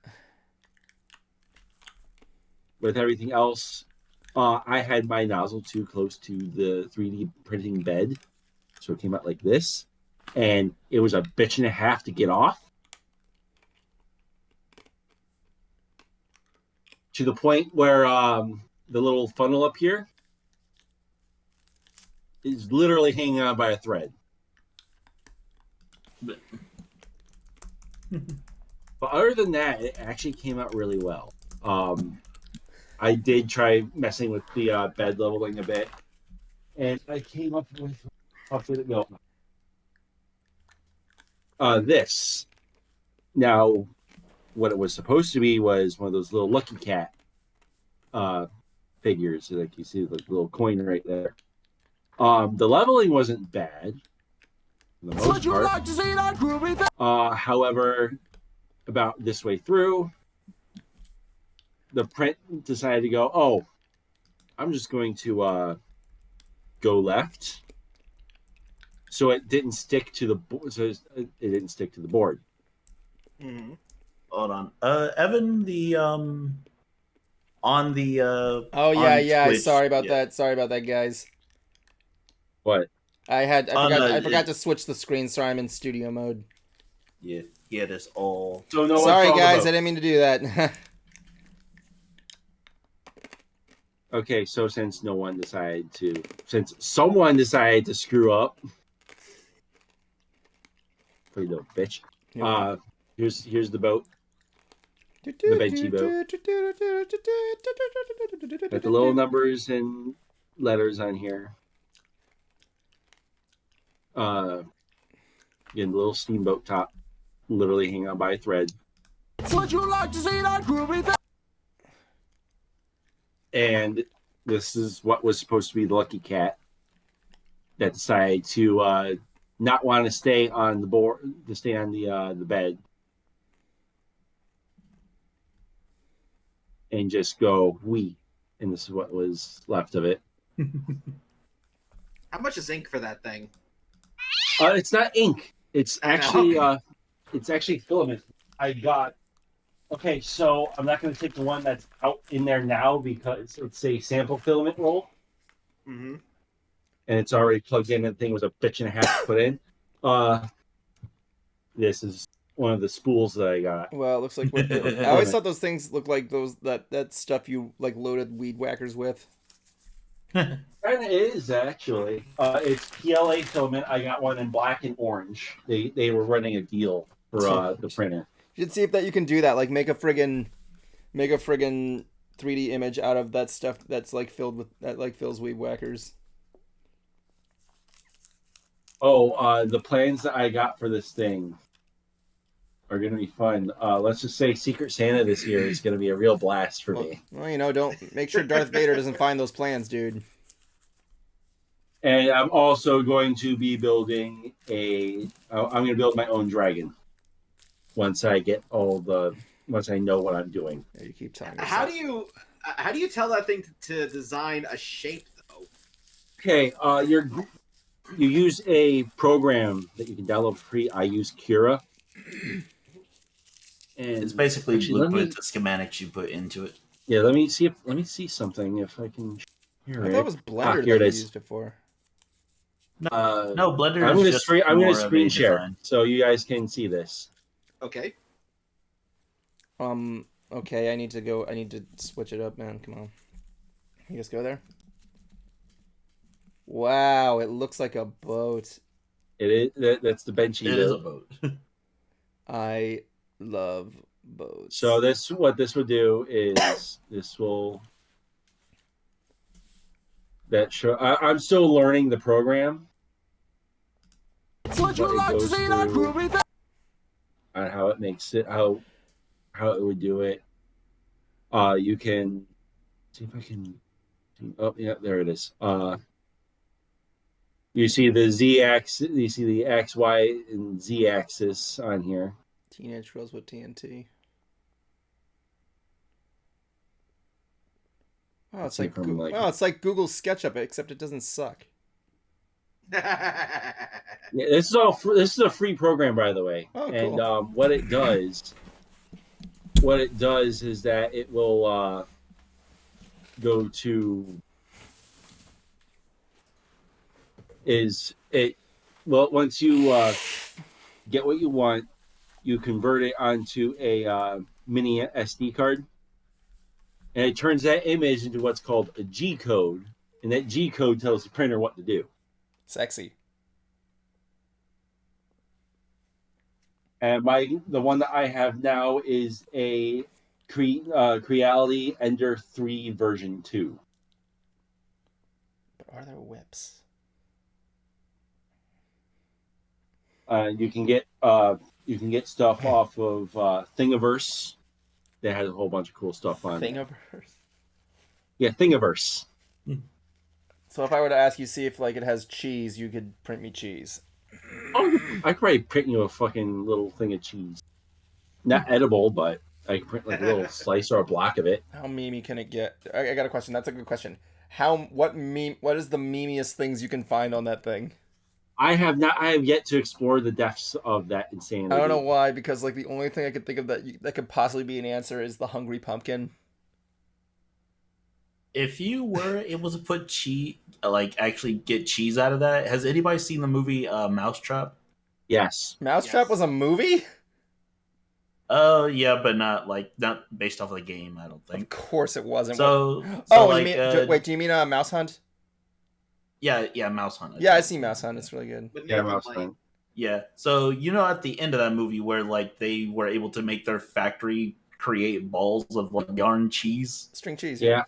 everything else. I had my nozzle too close to the 3D printing bed, so it came out like this, and it was a bitch and a half to get off. To the point where the little funnel up here is literally hanging on by a thread. But other than that, it actually came out really well. I did try messing with the bed leveling a bit, and I came up with, how did it go? This. Now, what it was supposed to be was one of those little Lucky Cat figures, like you see the little coin right there. The leveling wasn't bad, for the most Would you part. like to see that groovy However, about this way through, the print decided to go, oh, I'm just going to go left so it didn't stick to the board. So it didn't stick to the board. Mm-hmm. Hold on, Evan. The on the Oh yeah, on yeah. Twitch, Sorry about that. Sorry about that, guys. What? I forgot to switch the screen. Sorry, I'm in studio mode. Yeah, this all. So no. Sorry, guys. I didn't mean to do that. Okay, so since someone decided to screw up, pretty little bitch. Here's the boat. The benchy boat. Got the little numbers and letters on here. Again, the little steamboat top, literally hanging on by a thread. Would you like to see that groovy thing? And this is what was supposed to be the lucky cat that decided to not want to stay on the board, to stay on the bed, and just go wee. And this is what was left of it. How much is ink for that thing? It's not ink. It's actually filament. I got. Okay, so I'm not going to take the one that's out in there now because it's a sample filament roll. Mm-hmm. And it's already plugged in. The thing was a bitch and a half to put in. This is one of the spools that I got. Well, it looks like I always thought those things looked like that stuff you like loaded weed whackers with. Kind of is actually. It's PLA filament. I got one in black and orange. They were running a deal for the printer. You should see if that you can do that. Like make a friggin' 3D image out of that stuff that's like filled with that like fills weed whackers. Oh, the plans that I got for this thing are going to be fun. Let's just say Secret Santa this year is going to be a real blast for me. Well, don't make sure Darth Vader doesn't find those plans, dude. And I'm also going to be building I'm going to build my own dragon once I know what I'm doing. Yeah, you keep telling How do you tell that thing to design a shape though? Okay, you use a program that you can download for free. I use Cura. And it's basically blueprint the schematics you put into it. Yeah, let me see something if I can. I thought it was Blender that you used it for. No, Blender. I'm going to screen share design. so you guys can see this. Okay. Okay, I need to switch it up, man. Come on. You just go there. Wow, it looks like a boat. It is. That's the benchy. It is a boat. I love boats. So what this would do is I'm still learning the program. Would you like to see that groovy thing? On how it makes it, how it would do it. You can see if I can. Oh yeah, there it is. You see the Z axis, you see the X, Y, and Z axis on here. Teenage Girls with TNT. Oh, it's like it's like Google's SketchUp, except it doesn't suck. Yeah, this is a free program, by the way. Oh, cool. And what it does is that it will go to once you get what you want, you convert it onto a mini SD card, and it turns that image into what's called a G code, and that G code tells the printer what to do. Sexy. And the one that I have now is a Creality Ender 3 version 2. But are there whips? You can get stuff off of Thingiverse. That has a whole bunch of cool stuff on it. Thingiverse? Yeah, Thingiverse. So if I were to ask you, see if like it has cheese, you could print me cheese. Oh, I could probably print you a fucking little thing of cheese. Not edible, but I can print like a little slice or a block of it. How memey can it get? I got a question. That's a good question. What is the memeiest things you can find on that thing? I have yet to explore the depths of that insanity. I don't know why, because like the only thing I could think of that could possibly be an answer is the Hungry Pumpkin. If you were able to put cheese, like actually get cheese out of that, has anybody seen the movie Mousetrap? Yes. Mousetrap was a movie? Oh yeah, but not based off of the game. I don't think. Of course it wasn't. So oh, like, you mean wait? Do you mean Mouse Hunt? Yeah, Mouse Hunt. Yeah, I see Mouse Hunt. It's really good. Yeah, Mouse Hunt. Yeah. So at the end of that movie where like they were able to make their factory create balls of like yarn cheese, string cheese. Yeah.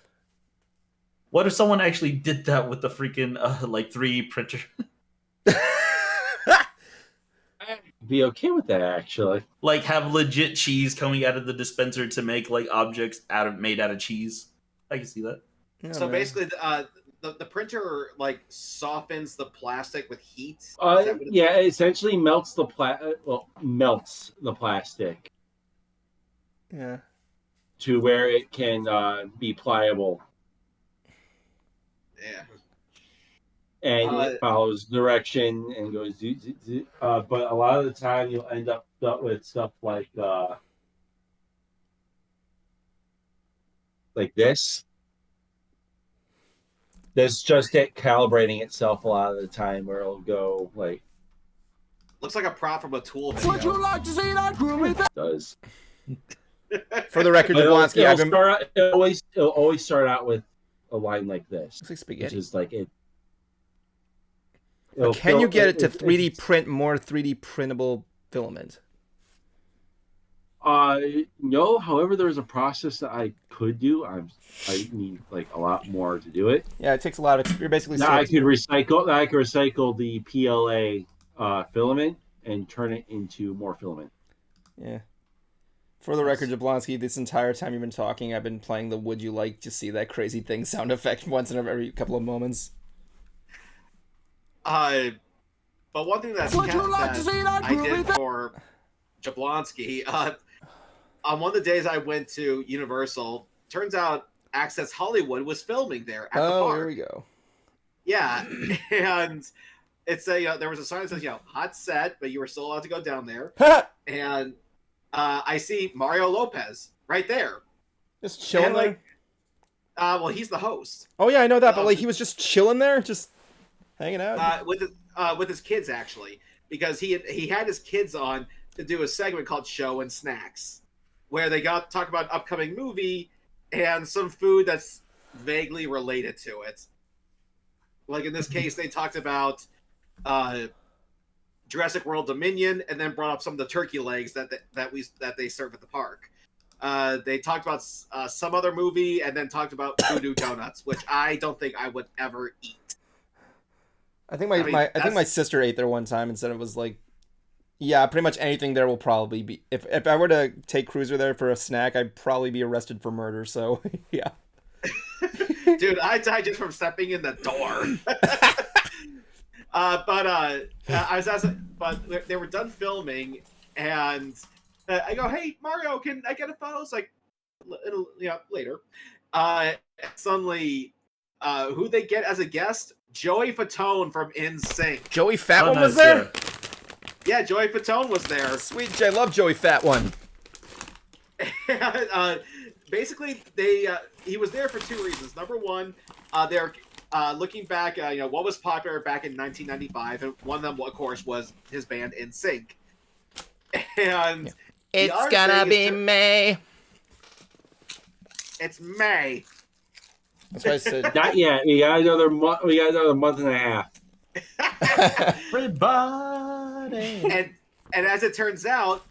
What if someone actually did that with the freaking like 3D printer? I'd be okay with that actually. Like have legit cheese coming out of the dispenser to make like objects made out of cheese. I can see that. Yeah, so man. basically, the printer like softens the plastic with heat. Yeah, it essentially melts the plastic. Yeah. To where it can be pliable. Yeah. And it follows direction and goes. But a lot of the time, you'll end up with stuff like this. There's just it calibrating itself a lot of the time, where it'll go like. Looks like a prop from a Tool video. Would you like to see that groovy thing? It does. For the record, Jablonski, it'll always start out with a line like this. Looks like spaghetti. Which is like it. Can you get it to 3D print more 3D printable filament? No. However, there's a process that I could do. I need like a lot more to do it. Yeah, it takes a lot of. You're basically. I could recycle the PLA filament and turn it into more filament. Yeah. For the record, Jablonski, this entire time you've been talking, I've been playing the "Would you like to see that crazy thing" sound effect once in every couple of moments. But one thing that I did for Jablonski, on one of the days I went to Universal, turns out Access Hollywood was filming there at the park. Here we go. Yeah, and it's there was a sign that says hot set, but you were still allowed to go down there. And I see Mario Lopez right there, just chilling there. Well, he's the host. Oh yeah, I know that, but like he was just chilling there, just hanging out with his kids actually, because he had his kids on to do a segment called Show and Snacks, where they got to talk about an upcoming movie and some food that's vaguely related to it. Like in this case, they talked about Jurassic World Dominion, and then brought up some of the turkey legs that they serve at the park. They talked about some other movie, and then talked about voodoo donuts, which I don't think I would ever eat. I think my sister ate there one time and said it was like, yeah, pretty much anything there will probably be. If I were to take Cruiser there for a snack, I'd probably be arrested for murder. So yeah. Dude, I died just from stepping in the door. I was asking, but they were done filming, and I go, "Hey, Mario, can I get a photo?" It's like, later. Suddenly, who they get as a guest? Joey Fatone from NSYNC. Joey Fat One was there? Yeah, Joey Fatone was there. Sweet, I love Joey Fat One. Basically, he was there for two reasons. Number one, they're looking back, what was popular back in 1995, and one of them, of course, was his band NSYNC. And it's gonna be May. It's May. That's what I said. Not yet. We got another month. We got another month and a half. Everybody. And as it turns out,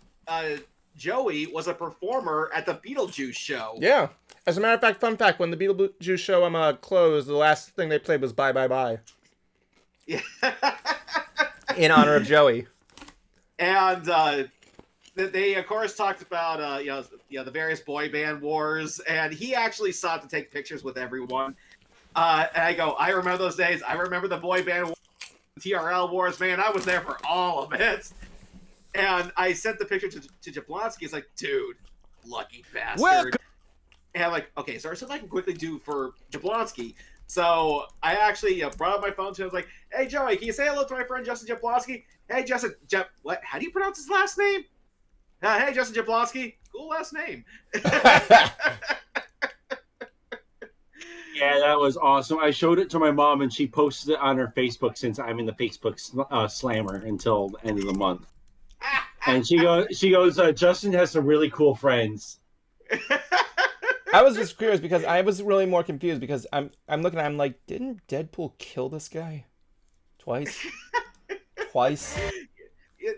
Joey was a performer at the Beetlejuice show. Yeah. As a matter of fact, fun fact: when the Beetlejuice show closed, the last thing they played was "Bye Bye Bye." Yeah. In honor of Joey. And they of course talked about the various boy band wars, and he actually sought to take pictures with everyone. And I go, I remember those days. I remember the boy band wars, TRL wars. Man, I was there for all of it. And I sent the picture to Jablonski. He's like, dude, lucky bastard. Welcome. And I'm like, okay, so I can quickly do for Jablonski. So I actually brought up my phone to him. I was like, "Hey Joey, can you say hello to my friend Justin Jablonski? Hey Justin, what? How do you pronounce his last name? Hey Justin Jablonski, cool last name." Yeah, that was awesome. I showed it to my mom, and she posted it on her Facebook since I'm in the Facebook slammer until the end of the month. And she goes, Justin has some really cool friends. I was just curious because I was really more confused because I'm looking at him like, didn't Deadpool kill this guy twice? Twice?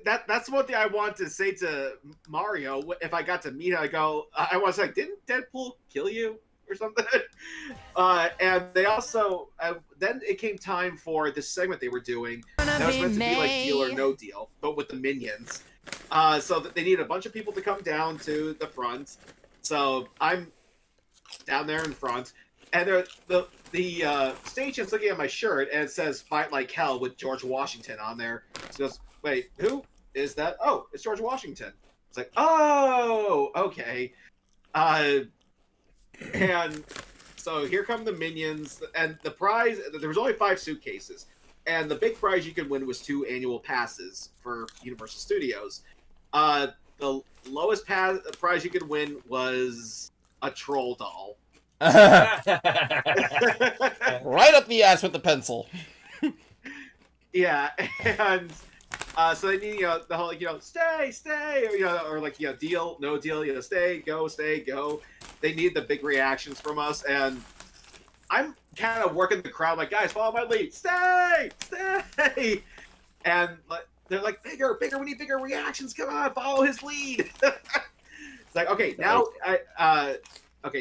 That's one thing I want to say to Mario. If I got to meet him, I was like, didn't Deadpool kill you or something? And they also then it came time for this segment they were doing that was meant to be like Deal or No Deal, but with the minions. So that they needed a bunch of people to come down to the front. So I'm down there in front, and the station's looking at my shirt, and it says "Fight Like Hell" with George Washington on there. So goes, wait, who is that? Oh, it's George Washington. It's like, oh, okay. And so here come the minions, and the prize. There was only 5 suitcases, and the big prize you could win was 2 annual passes for Universal Studios. The lowest prize you could win was a troll doll. Right up the ass with the pencil. Yeah, and so they need the whole stay, or like deal, no deal, stay, go. They need the big reactions from us, and I'm kind of working the crowd like, guys, follow my lead, stay, and they're like, bigger, we need bigger reactions. Come on, follow his lead. It's like, okay, now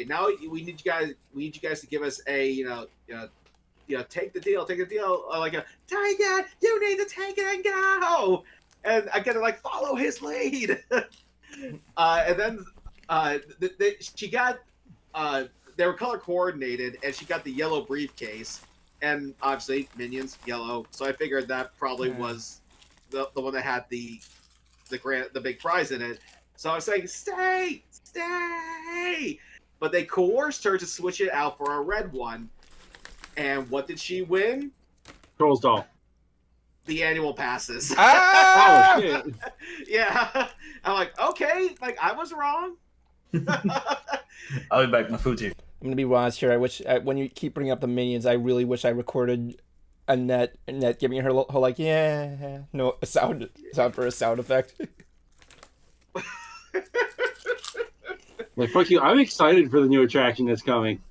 now we need you guys to give us a take the deal, take it, you need to take it and go. And I get to like follow his lead. And then she got they were color coordinated, and she got the yellow briefcase, and obviously minions yellow. So I figured that probably was the one that had the big prize in it. So I was saying, stay, but they coerced her to switch it out for a red one. And what did she win? Trolls doll. The annual passes. Ah! Oh shit! Yeah, I'm like, okay, like I was wrong. I'll be back. My food's here. I'm gonna be honest here. I wish when you keep bringing up the minions, I really wish I recorded Annette giving her whole like no sound for a sound effect. Like fuck you! I'm excited for the new attraction that's coming.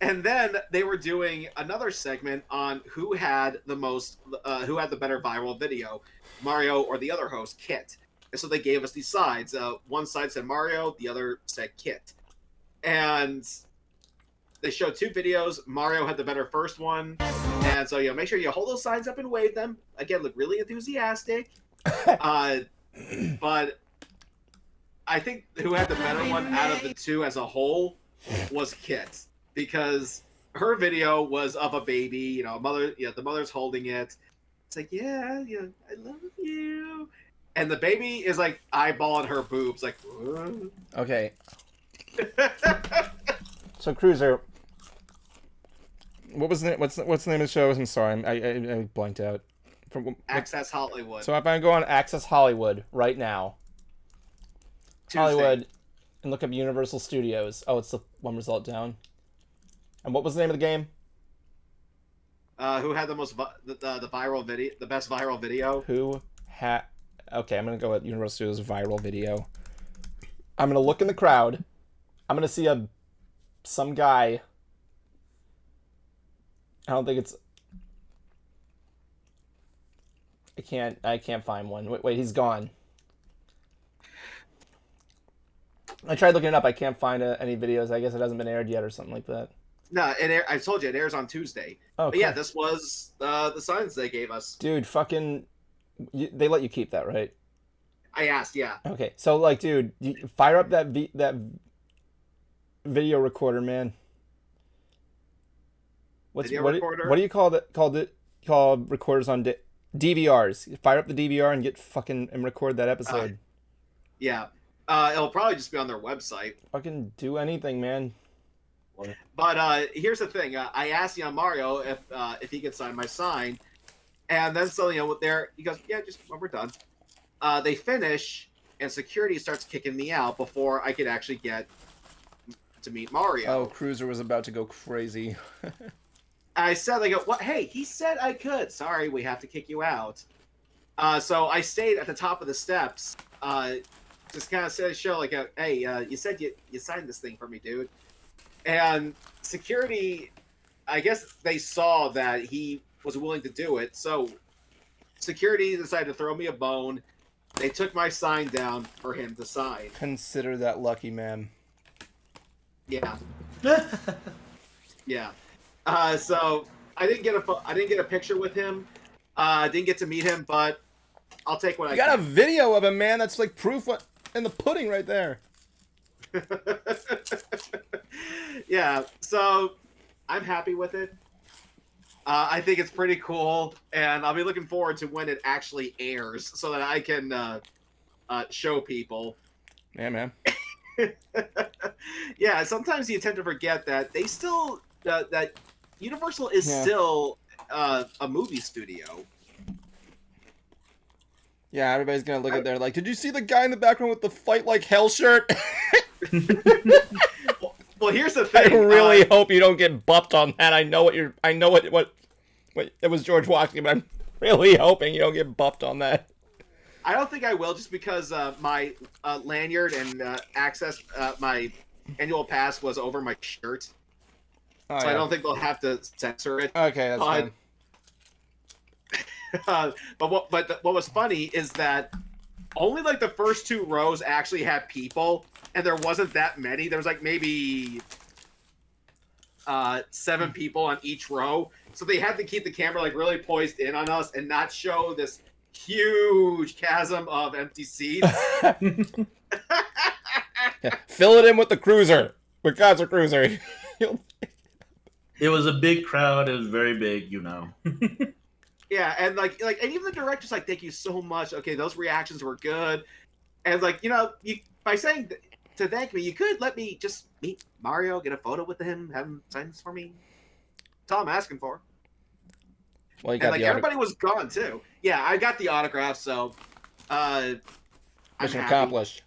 And then they were doing another segment on who had the better viral video, Mario or the other host, Kit. And so they gave us these sides. One side said Mario, the other said Kit. And they showed 2 videos. Mario had the better first one. And so make sure you hold those signs up and wave them. Again, look really enthusiastic. But I think who had the better one out of the 2 as a whole was Kit. Because her video was of a baby, mother, the mother's holding it. It's like, I love you. And the baby is like eyeballing her boobs, like, whoa. Okay. So Cruiser, what's the name of the show? I'm sorry, I blanked out. Access Hollywood. So if I go on Access Hollywood right now, Tuesday. Hollywood, and look up Universal Studios. Oh, it's the one result down. And what was the name of the game? Who had the most the viral video, the best viral video? Who had? Okay, I'm gonna go with Universal Studios viral video. I'm gonna look in the crowd. I'm gonna see some guy. I don't think it's. I can't find one. Wait, he's gone. I tried looking it up. I can't find any videos. I guess it hasn't been aired yet or something like that. No, I told you it airs on Tuesday. Oh, but yeah, this was the signs they gave us. Dude, fucking, they let you keep that, right? I asked, yeah. Okay, so like, dude, fire up that video recorder, man. Video recorder? What do you call recorders on DVRs? Fire up the DVR and and record that episode. Yeah, it'll probably just be on their website. Fucking do anything, man. But here's the thing: I asked Mario if he could sign my sign, and then so there he goes, yeah, just when we're done. They finish, and security starts kicking me out before I could actually get to meet Mario. Oh, Cruiser was about to go crazy. I said, like, what? Hey, he said I could. Sorry, we have to kick you out. So I stayed at the top of the steps, just kind of said, show like, hey, you said you signed this thing for me, dude. And security, I guess they saw that he was willing to do it, so security decided to throw me a bone. They took my sign down for him to sign. Consider that lucky, man. Yeah. Yeah. So I didn't get a picture with him. Didn't get to meet him, but I'll take what I got a video of him, man. That's like proof in the pudding right there. Yeah. So I'm happy with it. I think it's pretty cool, and I'll be looking forward to when it actually airs so that I can show people. Yeah, man. Yeah, sometimes you tend to forget that they still that Universal is still a movie studio. Yeah, everybody's gonna look at there like, did you see the guy in the background with the Fight Like Hell shirt? Well, here's the thing. I really hope you don't get bupped on that. I know what it was George Washington, but I'm really hoping you don't get bupped on that. I don't think I will, just because my lanyard and access, my annual pass was over my shirt. Oh, so yeah. I don't think they'll have to censor it. Okay, that's fine. But what was funny is that only like the first two rows actually had people, and there wasn't that many. There was like maybe 7 people on each row, so they had to keep the camera like really poised in on us and not show this huge chasm of empty seats. Yeah. Fill it in with the Cruiser, with Gaza Cruiser. It was a big crowd. It was very big, Yeah, and like, and even the director's like, "Thank you so much. Okay, those reactions were good." And like, by saying to thank me, you could let me just meet Mario, get a photo with him, have him sign this for me. That's all I'm asking for. Well, you and like everybody was gone too. Yeah, I got the autograph, so mission accomplished.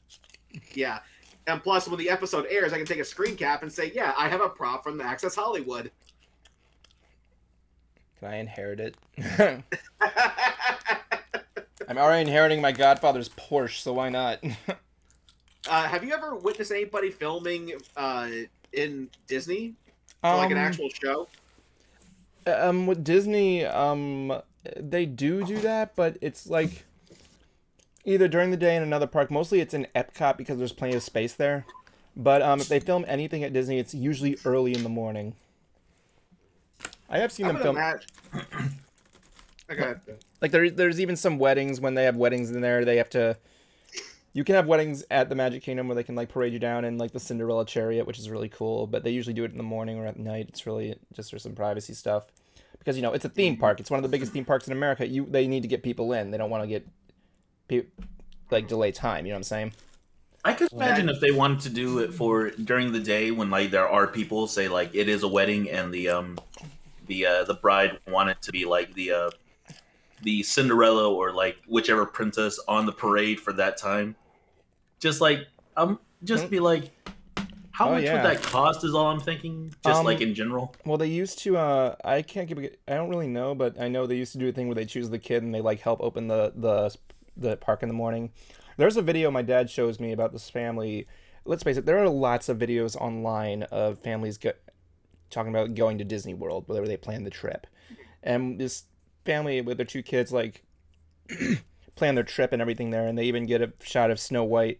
Yeah, and plus when the episode airs, I can take a screen cap and say, "Yeah, I have a prop from Access Hollywood." Can I inherit it? I'm already inheriting my godfather's Porsche, so why not? Have you ever witnessed anybody filming in Disney for like an actual show? With Disney, they do that, but it's like either during the day in another park. Mostly it's in Epcot because there's plenty of space there. But if they film anything at Disney, it's usually early in the morning. I have seen them film. Okay. Like there's even some weddings when they have weddings in there. They have to. You can have weddings at the Magic Kingdom where they can like parade you down in like the Cinderella chariot, which is really cool. But they usually do it in the morning or at night. It's really just for some privacy stuff, because it's a theme park. It's one of the biggest theme parks in America. They need to get people in. They don't want to get delay time. You know what I'm saying? I could imagine if they wanted to do it for during the day when like there are people, say like it is a wedding and the bride wanted to be like the Cinderella or like whichever princess on the parade for that time. Just like be like, how much would that cost? Is all I'm thinking. Just like in general. Well, they used to. I don't really know, but I know they used to do a thing where they choose the kid and they like help open the park in the morning. There's a video my dad shows me about this family. Let's face it, there are lots of videos online of families talking about going to Disney World, whether they plan the trip. And this family with their 2 kids like plan their trip and everything there, and they even get a shot of Snow White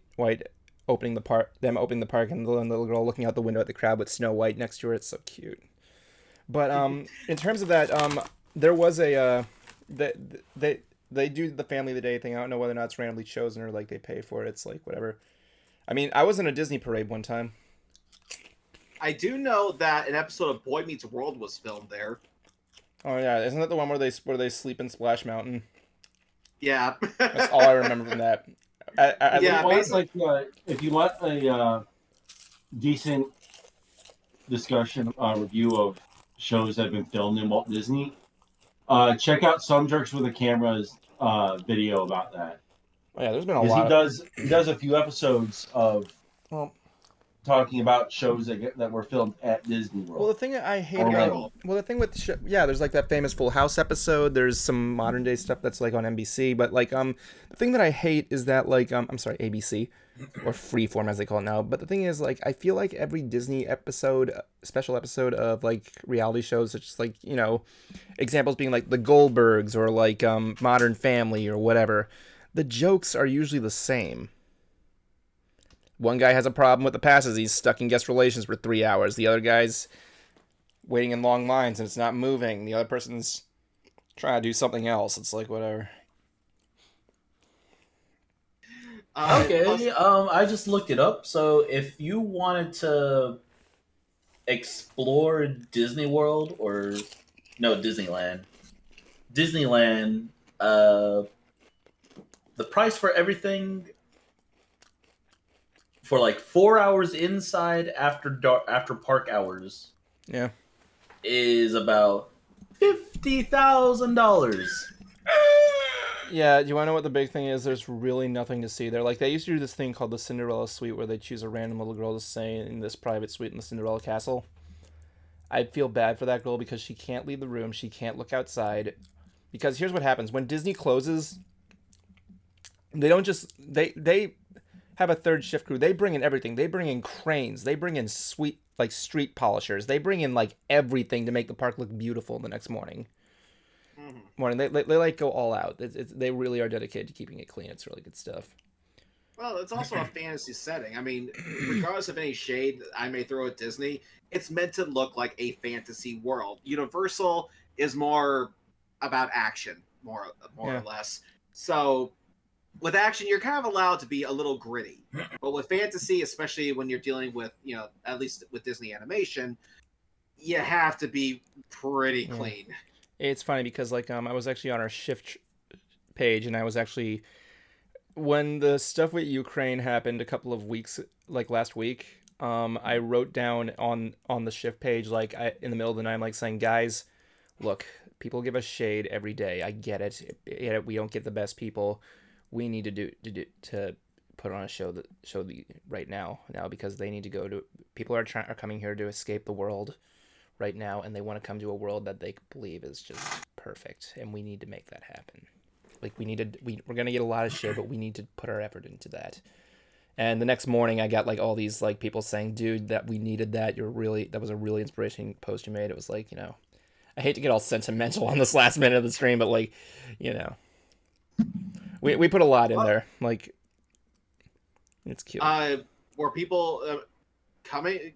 opening the park, and the little girl looking out the window at the crowd with Snow White next to her. It's so cute. But in terms of that, there was a they do the family of the day thing. I don't know whether or not it's randomly chosen or like they pay for it. It's like whatever. I mean, I was in a Disney parade one time. I do know that an episode of Boy Meets World was filmed there. Oh yeah, isn't that the one where they sleep in Splash Mountain? Yeah, that's all I remember from that. If you want a decent discussion review of shows that have been filmed in Walt Disney, check out Some Jerks with a Camera's video about that. Oh, yeah, there's been a Because lot. he does a few episodes of talking about shows that were filmed at Disney World. Well, the thing I hate Orlando. the thing with there's like that famous Full House episode. There's some modern day stuff that's like on NBC, but like the thing that I hate is that like I'm sorry, ABC or Freeform as they call it now. But the thing is, like, I feel like every Disney special episode of like reality shows, such as like, you know, examples being like the Goldbergs or like Modern Family or whatever, the jokes are usually the same. One guy has a problem with the passes. He's stuck in guest relations for 3 hours. The other guy's waiting in long lines and it's not moving. The other person's trying to do something else. It's like, whatever. Okay, I just looked it up. So if you wanted to explore Disney World or no, Disneyland, the price for everything for like 4 hours inside after park hours, yeah, is about $50,000. Yeah, do you want to know what the big thing is? There's really nothing to see there. Like, they used to do this thing called the Cinderella Suite, where they choose a random little girl to stay in this private suite in the Cinderella Castle. I feel bad for that girl because she can't leave the room. She can't look outside. Because here's what happens. When Disney closes, they don't just... They have a third shift crew. They bring in everything. They bring in cranes. They bring in street polishers. They bring in, like, everything to make the park look beautiful the next morning. They like go all out. They really are dedicated to keeping it clean. It's really good stuff. Well, it's also a fantasy setting. I mean, regardless of any shade that I may throw at Disney, it's meant to look like a fantasy world. Universal is more about action, more or less. So with action, you're kind of allowed to be a little gritty. But with fantasy, especially when you're dealing with, you know, at least with Disney animation, you have to be pretty clean. It's funny because, like, I was actually on our shift page, and I was actually, when the stuff with Ukraine happened a couple of weeks, like last week, I wrote down on the shift page, like, in the middle of the night, I'm like saying, guys, look, people give us shade every day. I get it. We don't get the best people. We need to put on a show right now because they need to go to. People are coming here to escape the world right now, and they want to come to a world that they believe is just perfect, and we need to make that happen. Like, we're gonna get a lot of shit, but we need to put our effort into that. And the next morning, I got like all these like people saying, "Dude, that we needed that. That was a really inspirational post you made." It was like, you know, I hate to get all sentimental on this last minute of the stream, but like, you know, we put a lot in there. Like, it's cute. Were people coming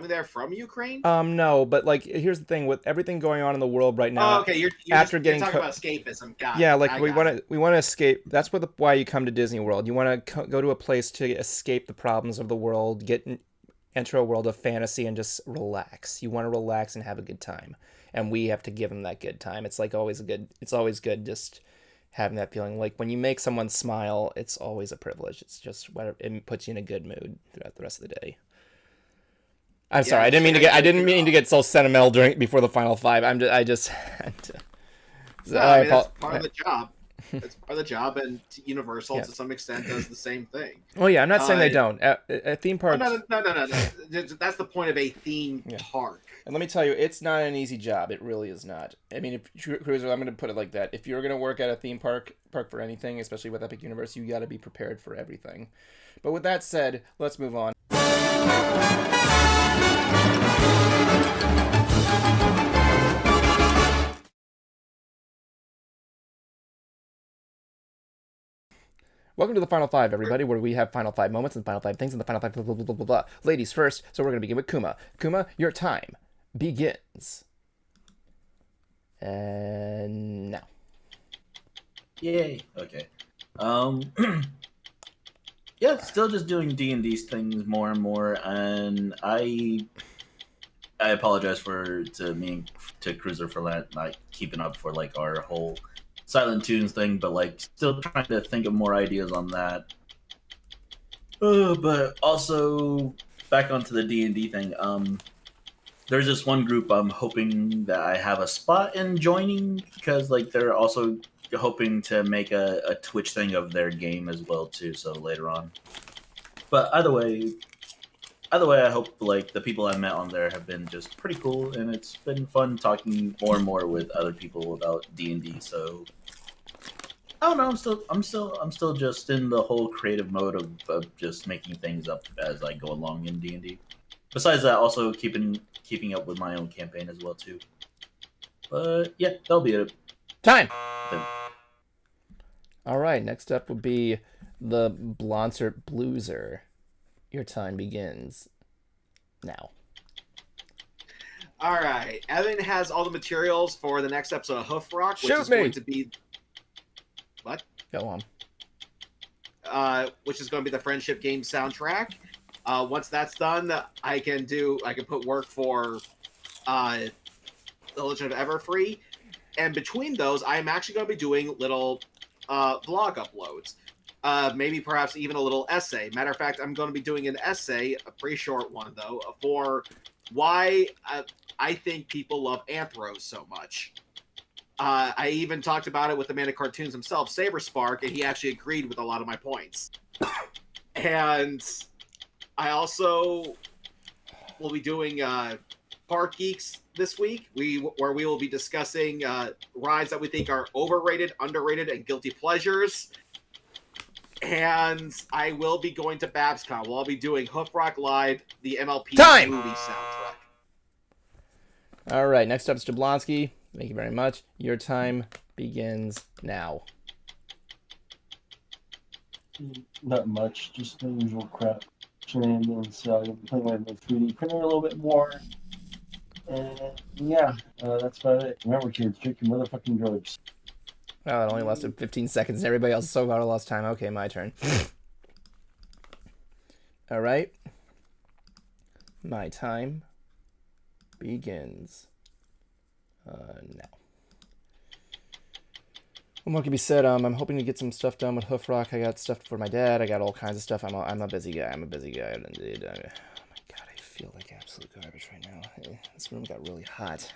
there from Ukraine? No, but like, here's the thing with everything going on in the world right now. Oh, okay, you're after talking about escapism. Yeah, like we want to escape. That's why you come to Disney World. You want to go to a place to escape the problems of the world, enter a world of fantasy, and just relax. You want to relax and have a good time, and we have to give them that good time. It's like always good just having that feeling. Like when you make someone smile, it's always a privilege. It's just it puts you in a good mood throughout the rest of the day. I'm sorry. I didn't mean to get so sentimental before the final five. That's part of the job. It's part of the job, and Universal to some extent does the same thing. Oh yeah, I'm not saying they don't. At theme parks. No. That's the point of a theme park. And let me tell you, it's not an easy job. It really is not. I mean, Cruiser, I'm going to put it like that. If you're going to work at a theme park for anything, especially with Epic Universe, you got to be prepared for everything. But with that said, let's move on. Welcome to the Final Five, everybody, where we have Final Five moments and Final Five things and the Final Five blah, blah, blah, blah, blah, blah. Ladies first, so we're going to begin with Kuma. Kuma, your time begins. And now. Yay. Okay. Yeah, still just doing D&D's things more and more, and I apologize to me and to Cruiser for not keeping up for like our whole Silent Tunes thing, but like still trying to think of more ideas on that. But also back onto the D&D thing. there's this one group I'm hoping that I have a spot in joining because like they're also hoping to make a Twitch thing of their game as well too. So later on, but either way, I hope like the people I met on there have been just pretty cool, and it's been fun talking more and more with other people about D&D. So I don't know. I'm still just in the whole creative mode of just making things up as I go along in D&D. Besides that, also keeping up with my own campaign as well too. But yeah, that'll be it. Time. All right. Next up would be the Blonsert Blueser. Your time begins now. All right. Evan has all the materials for the next episode of Hoof Rock, which Shoot is me. going to be what? Go on. Which is going to be the Friendship Game soundtrack. Once that's done, I can put work for The Legend of Everfree, and between those, I'm actually going to be doing little vlog uploads. Maybe perhaps even a little essay. Matter of fact, I'm going to be doing an essay, a pretty short one though, for why I think people love Anthros so much. I even talked about it with the man of cartoons himself, Saberspark, and he actually agreed with a lot of my points. And I also will be doing Park Geeks this week, where we will be discussing rides that we think are overrated, underrated, and guilty pleasures. And I will be going to BabsCon. We'll all be doing Hoof Rock Live, the MLP Time! movie soundtrack. All right. Next up is Jablonski. Thank you very much. Your time begins now. Not much, just the usual crap. Shenanigans. You'll be playing with my 3D printer a little bit more. And yeah, that's about it. Remember, kids, check your motherfucking drugs. Oh, it only lasted 15 seconds, and everybody else so far lost time. Okay, my turn. All right. My time begins now. What more can be said? I'm hoping to get some stuff done with Hoof Rock. I got stuff for my dad. I got all kinds of stuff. I'm a busy guy. I'm a busy guy. Indeed. Oh my god, I feel like absolute garbage right now. This room got really hot.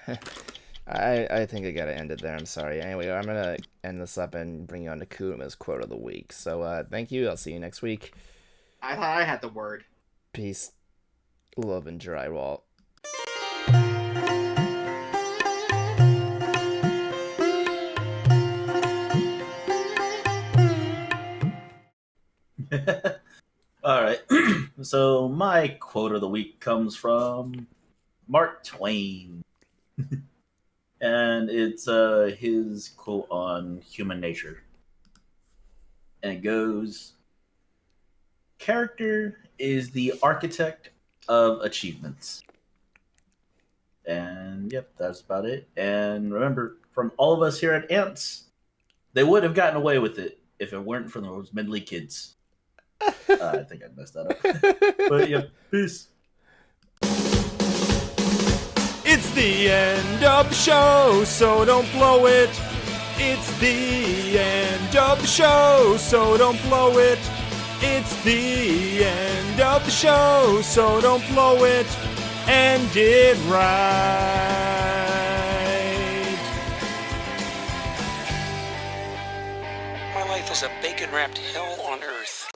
I think I gotta end it there. I'm sorry. Anyway, I'm gonna end this up and bring you on to Kuma's quote of the week. So thank you. I'll see you next week. I thought I had the word. Peace, love, and drywall. All right. So my quote of the week comes from Mark Twain. And it's his quote on human nature. And it goes, "Character is the architect of achievements." And yep, that's about it. And remember, from all of us here at Ants, they would have gotten away with it if it weren't for those Medley kids. I think I messed that up. But yeah, peace. It's the end of the show, so don't blow it. It's the end of the show, so don't blow it. It's the end of the show, so don't blow it. End it right. My life is a bacon-wrapped hell on earth.